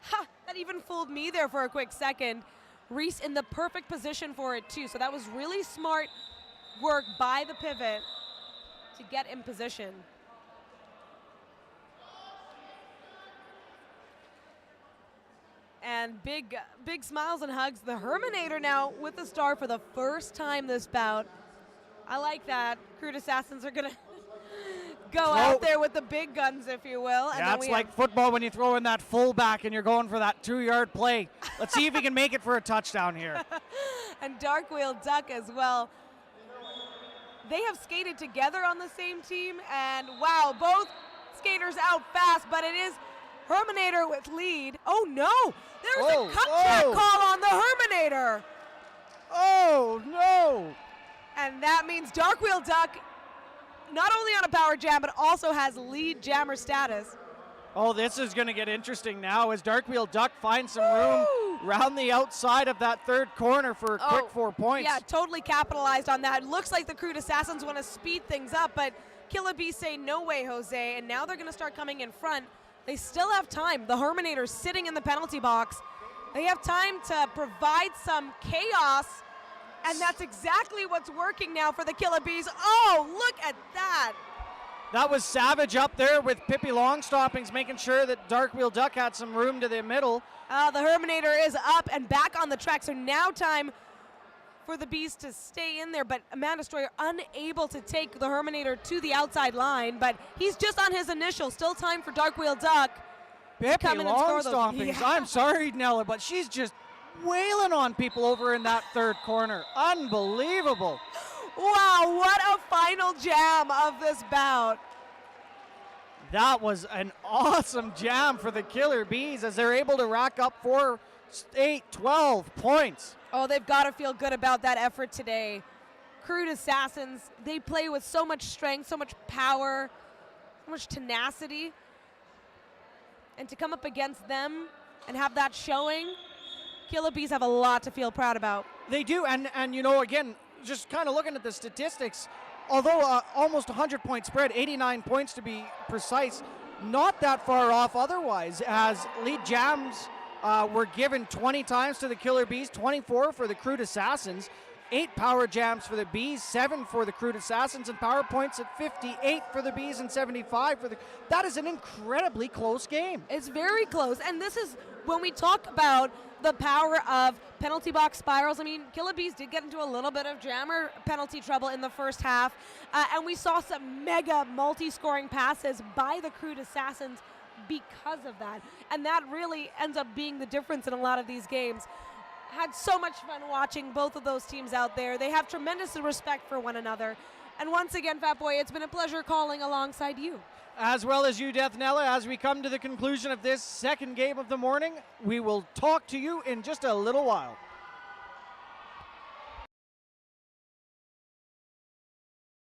Ha, that even fooled me there for a quick second. Reese in the perfect position for it, too. So that was really smart work by the pivot to get in position. And big smiles and hugs. The Herminator now with the star for the first time this bout. I like that. Crude Assassins are going to go out there with the big guns, if you will. And
yeah, it's like football when you throw in that fullback and you're going for that 2-yard play. Let's see if he can make it for a touchdown here.
And Darkwheel Duck as well. they have skated together on the same team, and wow, both skaters out fast, but it is Herminator with lead. Oh no, there's a cutback call on the Herminator.
Oh no.
And that means Darkwheel Duck not only on a power jam, but also has lead jammer status.
Oh, this is going to get interesting now as Darkwheel Duck finds some room round the outside of that third corner for a quick 4 points.
Yeah, totally capitalized on that. Looks like the Crude Assassins want to speed things up, but Killa Bees say, no way, Jose, and now they're going to start coming in front. They still have time. The Herminator's sitting in the penalty box. They have time to provide some chaos, and that's exactly what's working now for the Killa Bees. Oh, look at that.
That was savage up there with Pippi Longstoppings, making sure that Darkwheel Duck had some room to the middle.
The Herminator is up and back on the track, so now time for the Bees to stay in there, but Amanda Destroyer unable to take the Herminator to the outside line, but he's just on his initial. Still time for Darkwheel Duck.
Pippi
come in and score those.
Longstoppings,
Yeah.
I'm sorry, Nella, but she's just wailing on people over in that third corner. Unbelievable.
Wow, what a final jam of this bout.
That was an awesome jam for the Killer Bees as they're able to rack up 4, 8, 12 points.
Oh, they've got to feel good about that effort today. Crude Assassins, they play with so much strength, so much power, so much tenacity. And to come up against them and have that showing, Killa Bees have a lot to feel proud about.
They do, and you know, again, just kind of looking at the statistics, although almost 100-point spread, 89 points to be precise, not that far off otherwise, as lead jams were given 20 times to the Killer Bees, 24 for the Crude Assassins, 8 power jams for the Bees, 7 for the Crude Assassins, and power points at 58 for the Bees and 75 for the... That is an incredibly close game.
It's very close, and this is when we talk about the power of penalty box spirals. I mean, Killa Bees did get into a little bit of jammer penalty trouble in the first half, and we saw some mega multi-scoring passes by the Crude Assassins because of that, and that really ends up being the difference in a lot of these games. Had so much fun watching both of those teams out there. They have tremendous respect for one another, and once again, Fat Boy, it's been a pleasure calling alongside you.
As well as you, Deathnella, as we come to the conclusion of this second game of the morning, we will talk to you in just a little while.